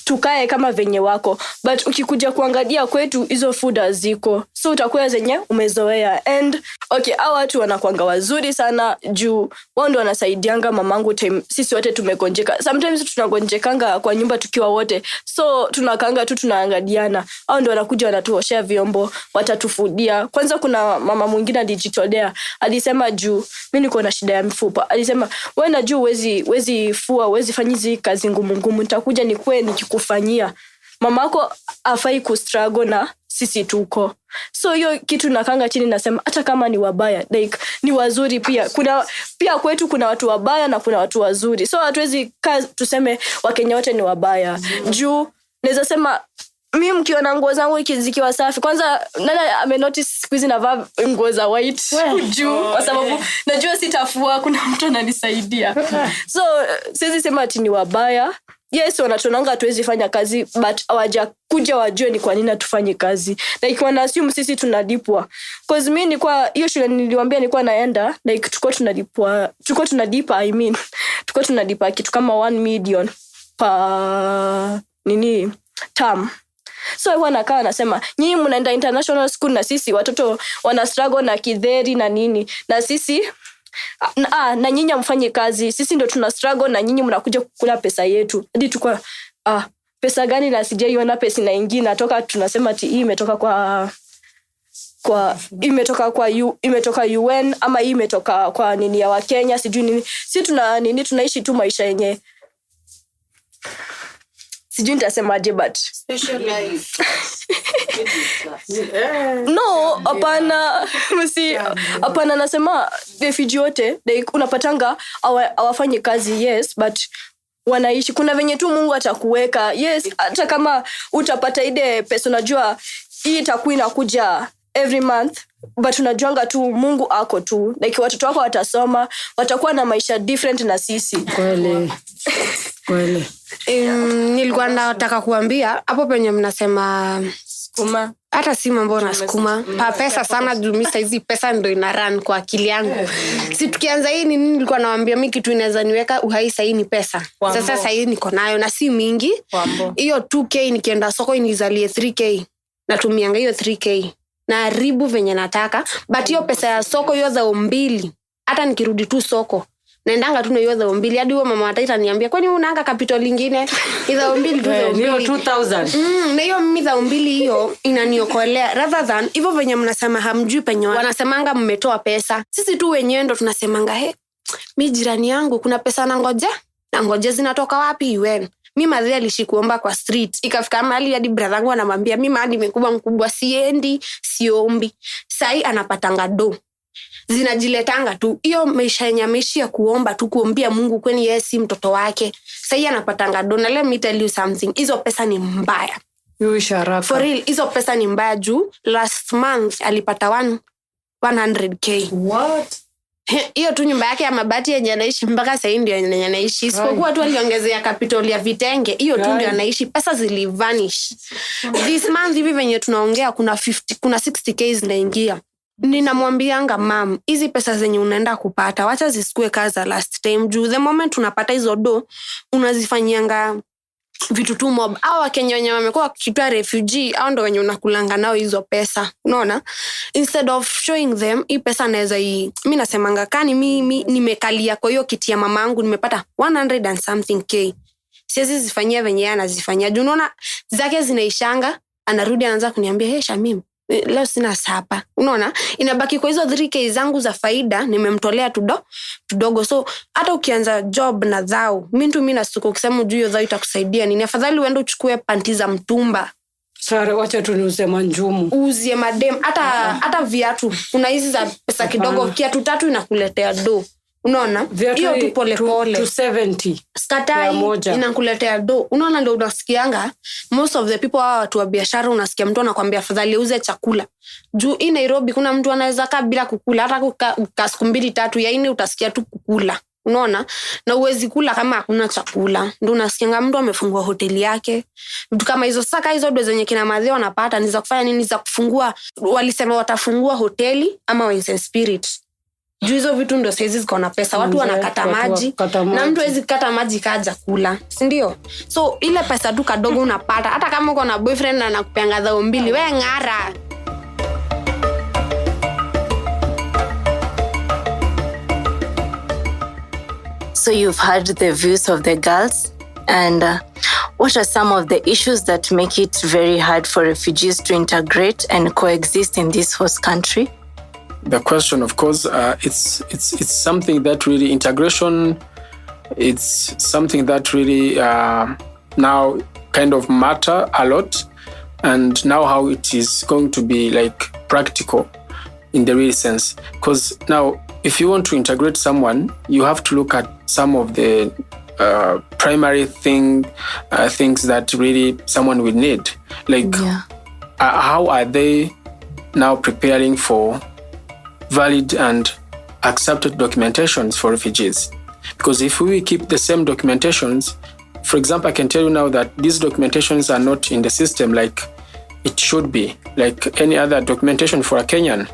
A: tukae kama venye wako, but ukikuja kuangalia kwetu hizo food haziko. So utakuwa zenye umezoea. And okay, hao watu wanakuanga wazuri sana juu wao ndio wanasaidianga mamangu time sisi wote tumegonjeka. Sometimes tunagonjekanga kwa nyumba tukiwa wote. So tunakaanga tu tunaangaliana. Hao ndio wanakuja wanatuoshea vyombo, watatufudia. Kwanza kuna mama mwingine alijitolea. Alisema juu mimi niko na shida ya mifupa. Alisema wewe na juu wezi fua, wezi fanyizi kazi ngumu. Nitakuja nikufanyia. Mamako afai kustruggle na sisi tuko. So hiyo kitu nakanga chini nasema hata kama ni wabaya like ni wazuri pia. Pia kwetu kuna watu wabaya na kuna watu wazuri. So hatuwezi tuseme Wakenya wote ni wabaya. Juu naweza sema mimi mkiona nguo zangu zikiwa safi, kwanza nana amenotice siku hizi navaa nguo za white juu kwa sababu najua sitafua, kuna mtu ananisaidia. So siwezi sema ati ni wabaya
M: yes wanatonanga hatuwezi fanya kazi but hawajakuja wajue ni kwa nini hatufanyi kazi. Like wana assume sisi tunalipwa. Cause mimi nilikuwa hiyo shule niliwaambia nilikuwa naenda like tulikuwa tunalipa kitu kama 1 million per term. So huwa nakaa nasema nyinyi mnaenda international school na sisi watoto wana struggle na kidheri na nini na sisi na nyinyi mfanye kazi, sisi ndio tuna struggle na nyinyi mnakuja kukula pesa yetu. Hadi tukua pesa gani na sijaiona pesa inaingia natoka tunasema hii imetoka UN ama hii imetoka kwa nini ya Wakenya sijui nini. Si tunaishi tu maisha yenye sijui nitasemaje but special life. No, hapana nasema refugee wote like unapatanga hawafanyi kazi yes but wanaishi. Kuna venye tu Mungu atakuweka. Yes, hata kama utapata ile pesa unajua hii itakuwa inakuja every month but unajuanga tu Mungu ako tu. Like watoto wako watasoma, watakuwa na maisha different na sisi.
K: Kweli.
I: Nilikuwa nataka kuambia hapo penye mnasema sukuma. Hata si mambo na sukuma. Pa pesa sana jumisa hizi pesa ndio ina run kwa akili yangu. Si tukianza hii nini nilikuwa nawaambia mimi kitu inaweza niweka uhai sasa ni pesa. Sasa sasa hii niko nayo na si mingi. Hiyo 2k nikienda soko inizalie 3k. Natumianga hiyo 3k. Na haribu venye nataka. But hiyo pesa ya soko hiyo za 2. Hata nikirudi tu soko naendanga tu na hiyo za 2 hadi huyo mama ataita niambia kwani unaanga capital lingine hizo 2 tu hiyo 2000 na hiyo mimi za 2 hiyo inaniokolea rather than hivyo venye mnasema hamjui penye wanasemanga mmetoa pesa. Sisi tu wenyewe ndo tunasemanga mimi jirani yangu kuna pesa nangoja zinatoka wapi UN. Mimi madhi alishikuomba kwa street ikafika mahali hadi brother wangu anamwambia mimi hadi mkubwa siendi siombi. Sai anapatanga do zinajiletanga tu. Hiyo maisha yenye ameishi ya kuomba tu kuombia Mungu kwani yeye si mtoto wake. Sasa anapatanga dona. Let me tell you something. Hizo pesa ni mbaya. For real, hizo pesa ni mbaya juu last month alipata 100k. What? Hiyo tu nyumba yake ya mabati yenye anaishi mpaka sasa ndio yenye anaishi. Isipokuwa tu aliongezea capital ya vitenge. Hiyo tu ndio anaishi. Pesa zilivanish. This month hivi venye tunaongea kuna 60k zinaingia. Ninamwambianga mam, hizi pesa zenye unaenda kupata wacha zisikue kaza last time juu the moment unapata hizo do unazifanyianga vitu tu mob. Hawa Kenya wenye wamekuwa kitwa refugee au ndo wenye unakulanga nao hizo pesa. Unaona? Instead of showing them hii pesa naweza mimi nasemanga kani mimi nimekalia kwa hiyo kiti ya mamangu nimepata 100 and something k. Siwezi zifanyia venye anazifanyia. Juu unaona zake zinaishanga anarudi anaanza kuniambia Shamim leo sina sapa. Unaona? Inabaki kwa hizo 3k zangu za faida nimemtolea tudogo. So hata ukianza job na zao mimi nasuko ukisema juu hiyo zao itakusaidia nini? Afadhali uende uchukue panti za mtumba.
K: Sare wacha tuniuze manjumu.
I: Uzie madem hata viatu. Kuna hizi za pesa kidogo kiatu 3 inakuletea do. Unaona? Hiyo tu pole
K: 270.
I: Skatai inakuletea do. Unaona ndio unasikianga most of the people watu wa biashara unasikia mtu anakuambia afadhali uze chakula. Juu in Nairobi kuna mtu anaweza kaa bila kukula hata kwa siku 2-3 yaani utasikia tu kukula. Unaona? Na uwezi kula kama hakuna chakula. Ndio unasikianga mtu amefungua hoteli yake. Mtu kama hizo saka hizo ndo zenye kina madhi wanapata ni za kufanya nini za kufungua. Walisema watafungua hoteli ama Wines and Spirit. Juu hizo vitu ndo saizi ziko na pesa. Watu wanakata maji. Na mtu hawezi kata maji kaja kula. Si ndio? So ile pesa tu kadogo unapata. Hata kama uko na boyfriend na anakupeanga dhao 2, wewe ngara.
A: So you've heard the views of the girls and what are some of the issues that make it very hard for refugees to integrate and coexist in this host country?
H: The question, of course, it's something that really integration. It's something that really now kind of matter a lot, and now how it is going to be like practical in the real sense. Because now, if you want to integrate someone, you have to look at some of the primary things that really someone will need. Like, how are they now preparing for valid and accepted documentations for refugees? Because if we keep the same documentations for example, I can tell you now that these documentations are not in the system like it should be, like any other documentation for a Kenyan.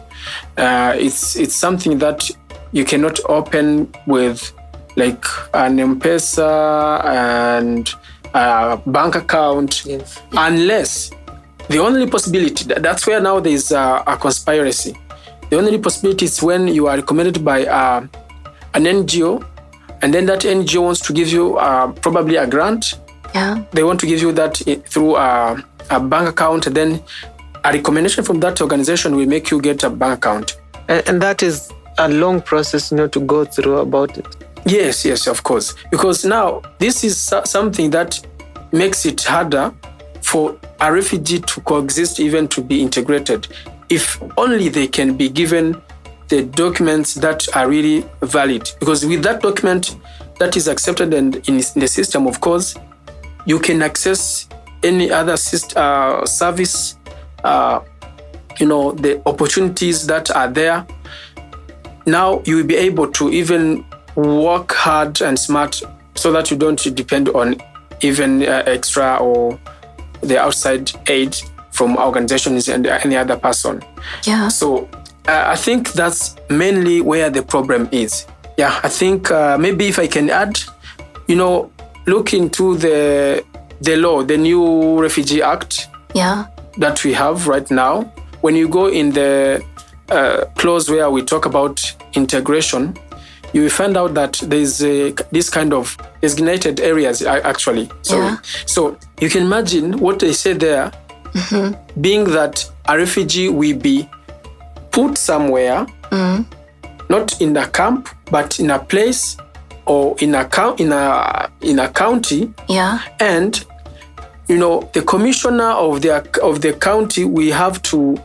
H: It's something that you cannot open with like an M-Pesa and a bank account, unless the only possibility, that's where now there's a conspiracy. The only possibility is when you are recommended by an NGO, and then that NGO wants to give you probably a grant.
A: Yeah.
H: They want to give you that through a bank account, and then a recommendation from that organization will make you get a bank account.
B: And that is a long process, to go through about it.
H: Yes, of course. Because now this is something that makes it harder for a refugee to coexist, even to be integrated, if only they can be given the documents that are really valid. Because with that document that is accepted and in the system, of course, you can access any other service, the opportunities that are there. Now you will be able to even work hard and smart so that you don't depend on even extra or the outside aid from organizations and any other person.
A: Yeah.
H: So I think that's mainly where the problem is. Yeah, I think maybe if I can add, look into the law, the new Refugee Act that we have right now. When you go in the clause where we talk about integration, you will find out that there's this kind of designated areas actually. So you can imagine what they say there, being that a refugee will be put somewhere, not in a camp, but in a place or in a county.
A: Yeah.
H: And the commissioner of the county will have to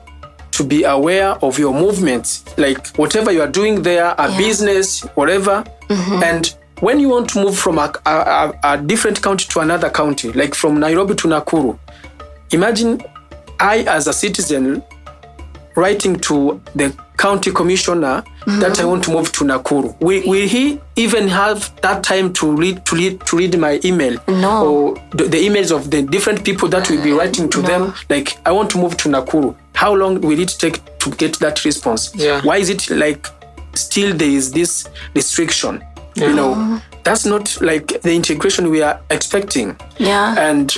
H: be aware of your movements, like whatever you are doing there, a business, whatever. And when you want to move from a different county to another county, like from Nairobi to Nakuru, imagine I, as a citizen, writing to the county commissioner that I want to move to Nakuru. Will he even have that time to read my email?
A: No.
H: Or the emails of the different people that will be writing to them? Like, I want to move to Nakuru. How long will it take to get that response?
B: Yeah.
H: Why is it like still there is this restriction?
B: Yeah.
H: That's not like the integration we are expecting.
A: Yeah.
H: And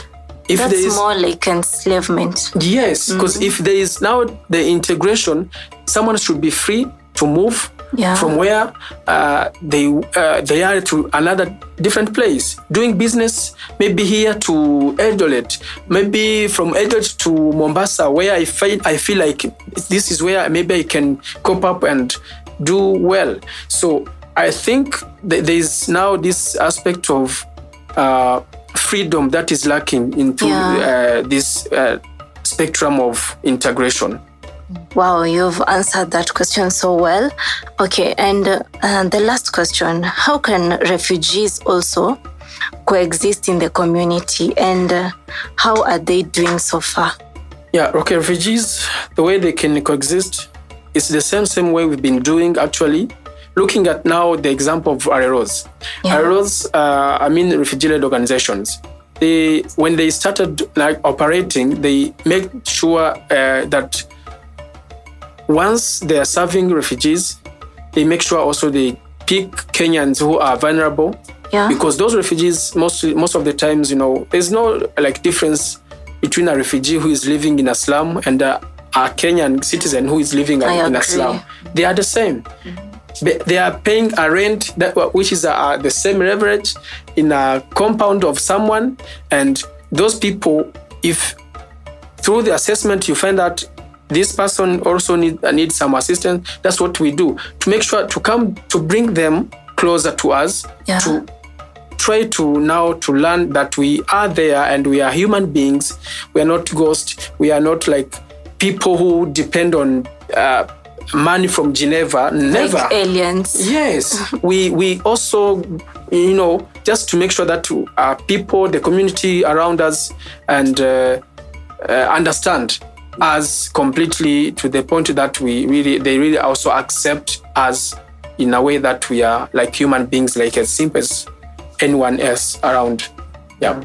H: if
A: that's
H: there is
A: more like enslavement.
H: Yes, because if there is now the integration, someone should be free to move from where they are to another different place. Doing business, maybe here to Eldoret, maybe from Eldoret to Mombasa, where I feel like this is where maybe I can cope up and do well. So I think there is now this aspect of freedom that is lacking into this spectrum of integration.
A: Wow, you've answered that question so well. Okay, and the last question, how can refugees also coexist in the community, and how are they doing so far?
H: Yeah, okay, refugees, the way they can coexist is the same way we've been doing actually. Looking at now the example of RROs. RROs, refugee-led organizations. When they started operating, they make sure that once they are serving refugees, they make sure also they pick Kenyans who are vulnerable.
A: Yeah.
H: Because those refugees, most of the times, there's no difference between a refugee who is living in a slum and a Kenyan citizen who is living in a slum. They are the same. They are paying a rent which is the same leverage in a compound of someone, and those people, if through the assessment you find that this person also needs some assistance, that's what we do to make sure to bring them closer to us, to try to learn that we are there and we are human beings. We are not ghosts. We are not like people who depend on money from Geneva. Never.
A: Like aliens.
H: Yes. we also, just to make sure that people, the community around us, and understand us completely to the point that they really also accept us in a way that we are like human beings, like as simple as anyone else around. Yeah.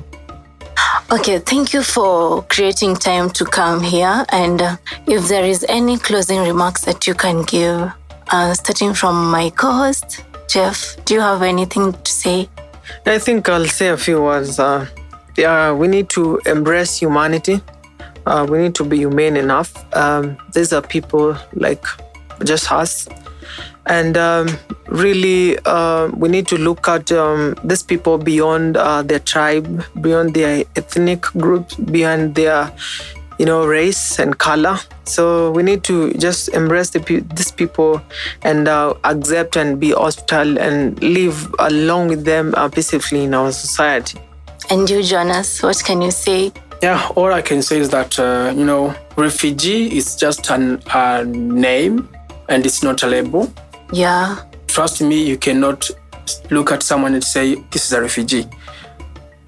A: Okay, thank you for creating time to come here. And if there is any closing remarks that you can give, starting from my co-host, Jeff, do you have anything to say?
B: I think I'll say a few words. We need to embrace humanity. We need to be humane enough. These are people like just us. And really, we need to look at these people beyond their tribe, beyond their ethnic group, beyond their, race and color. So we need to just embrace these people and accept and be hospitable and live along with them peacefully in our society.
A: And you, Jonas, what can you say?
H: Yeah, all I can say is that, refugee is just a name and it's not a label.
A: Yeah.
H: Trust me, you cannot look at someone and say, this is a refugee.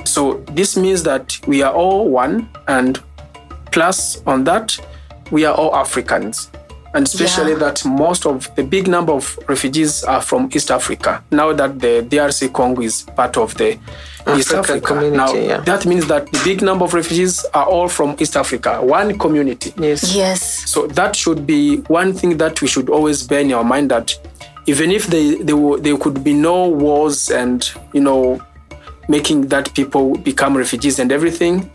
H: So this means that we are all one, and plus on that, we are all Africans. And especially that most of the big number of refugees are from East Africa. Now that the DRC Congo is part of the East Africa
B: community.
H: Now, that means that the big number of refugees are all from East Africa, one community.
A: Yes.
H: So that should be one thing that we should always bear in our mind, that even if there could be no wars and, making that people become refugees and everything,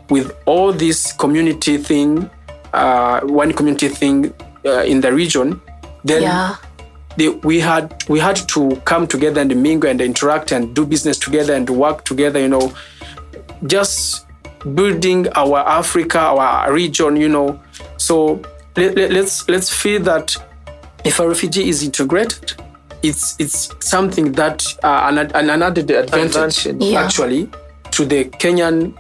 H: with all this community thing, one community thing in the region, then we had to come together and mingle and interact and do business together and work together, just building our Africa, our region, So let's feel that if a refugee is integrated, it's something that an added advantage actually to the Kenyan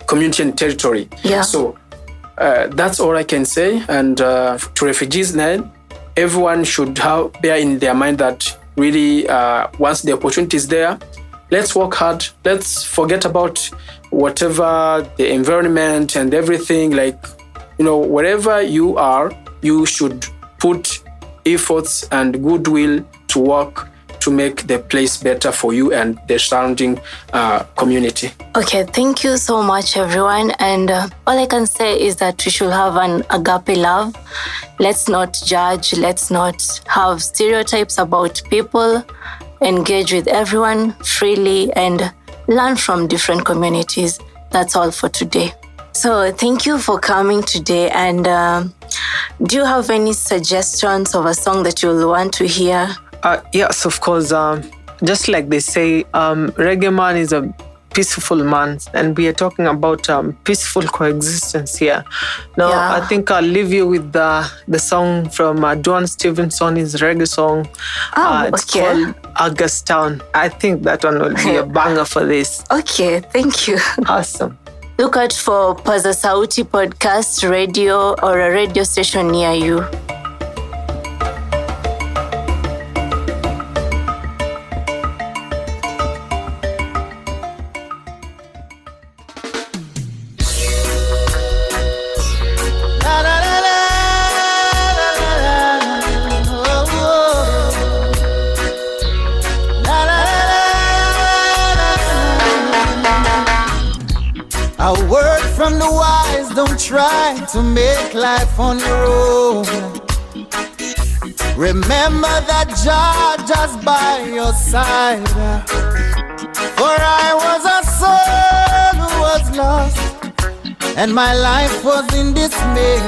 H: community and territory.
A: Yeah.
H: So that's all I can say. And to refugees, then everyone should bear in their mind that really once the opportunity is there, let's work hard. Let's forget about whatever the environment and everything. Wherever you are, you should put efforts and goodwill to work to make the place better for you and the surrounding community.
A: Okay, thank you so much, everyone. And all I can say is that we should have an agape love. Let's not judge. Let's not have stereotypes about people. Engage with everyone freely and learn from different communities. That's all for today. So thank you for coming today. And do you have any suggestions of a song that you'll want to hear?
B: Yes, of course. Just like they say, reggae man is a peaceful man, and we are talking about peaceful coexistence here. Now, I think I'll leave you with the song from Duane Stevenson, his reggae song. It's called August Town. I think that one will be a banger for this.
A: Okay, thank you.
B: Awesome.
A: Look out for Paza Sauti podcast radio or a radio station near you.
N: A word from the wise, don't try to make life on your own. Remember that Jah just by your side. For I was a soul who was lost, and my life was in dismay.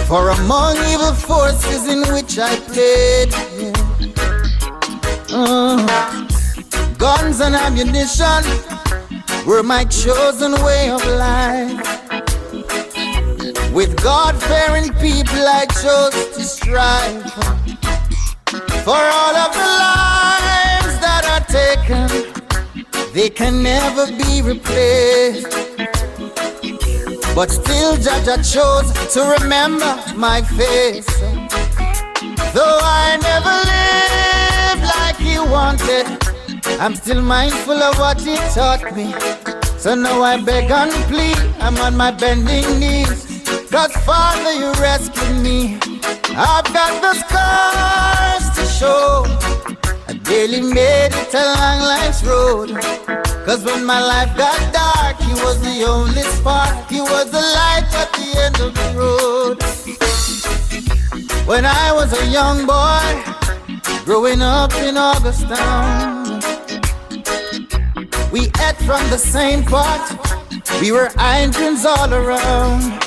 N: For among evil forces in which I played, guns and ammunition were my chosen way of life. With God-fearing people I chose to strive. For all of the lives that are taken, they can never be replaced. But still Jah chose to remember my face. Though I never lived like He wanted, I'm still mindful of what He taught me. So now I beg and plead, I'm on my bending knees. 'Cause Father, you rescued me. I've got the scars to show I barely made it along life's road. Cause when my life got dark, he was the only spark. He was the light at the end of the road. When I was a young boy, growing up in Augustown, we ate from the same pot. We were irons all around.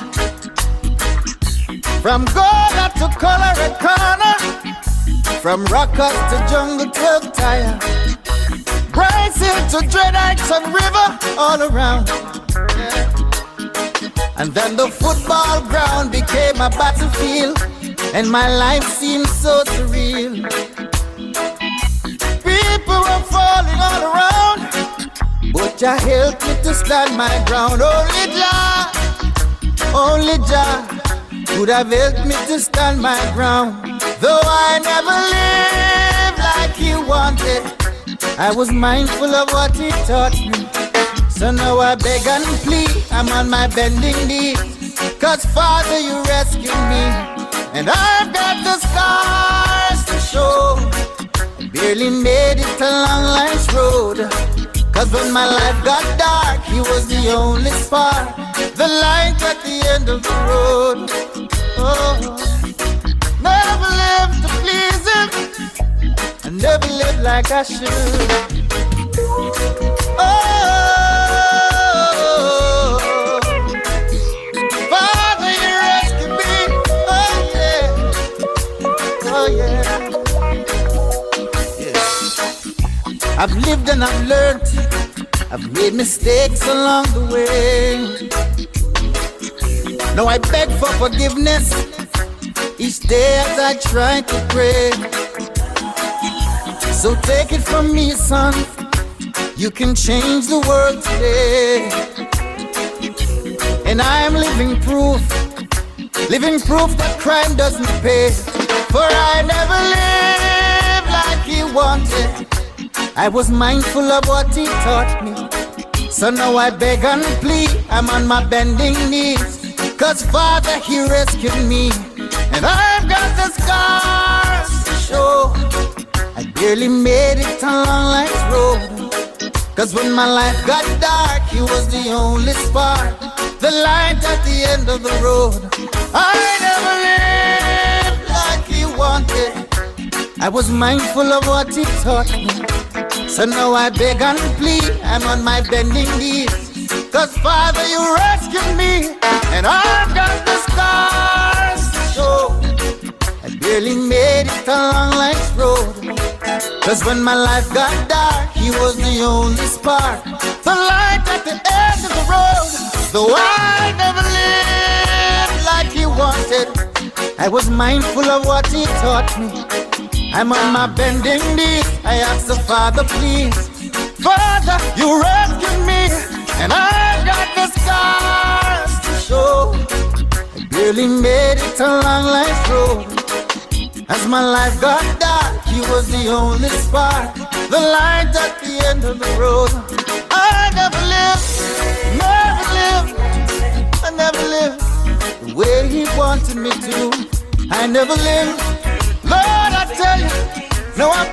N: From Gola to Colorado, from Rockers to Jungle 12 Tire, Bryce Hill to Dreadites and River, all around. And then the football ground became a battlefield, and my life seemed so surreal. People were falling all around, but Jah helped me to stand my ground. Only Jah could have helped me to stand my ground. Though I never lived like he wanted, I was mindful of what he taught me. So now I beg and plead, I'm on my bending knee. Cause Father, you rescued me, and I've got the scars to show. I barely made it along life's road. Cause when my life got dark, he was the only spark, the light at the end of the road. Oh, never lived to please him, I never lived like I should. Oh, Father, you rescued me. Oh yeah. I've lived and I've learned. I've made mistakes along the way. Now I beg for forgiveness each day as I try to pray. So take it from me, son, you can change the world today. And I am living proof that crime doesn't pay. For I never lived like he wanted, I was mindful of what he taught me. So now I beg and plead, I'm on my bending knees. Cause Father, he rescued me, and I've got the scars to show. I barely made it along life's road. Cause when my life got dark, he was the only spark, the light at the end of the road. I never lived like he wanted, I was mindful of what he taught me. So now I beg and plead, I'm on my bending knees. Cause Father, you rescued me, and I've got the scars to show. I barely made it along life's road. Cause when my life got dark, he was the only spark, the light at the end of the road. Though I never lived like he wanted, I was mindful of what he taught me. I'm on my bending knees, I ask the Father, please. Father, you rescued me, and I've got the scars to show. I barely made it along life's road. As my life got dark, he was the only spark, the light at the end of the road. I never lived the way he wanted me to. I never lived, Lord, I tell you, no, I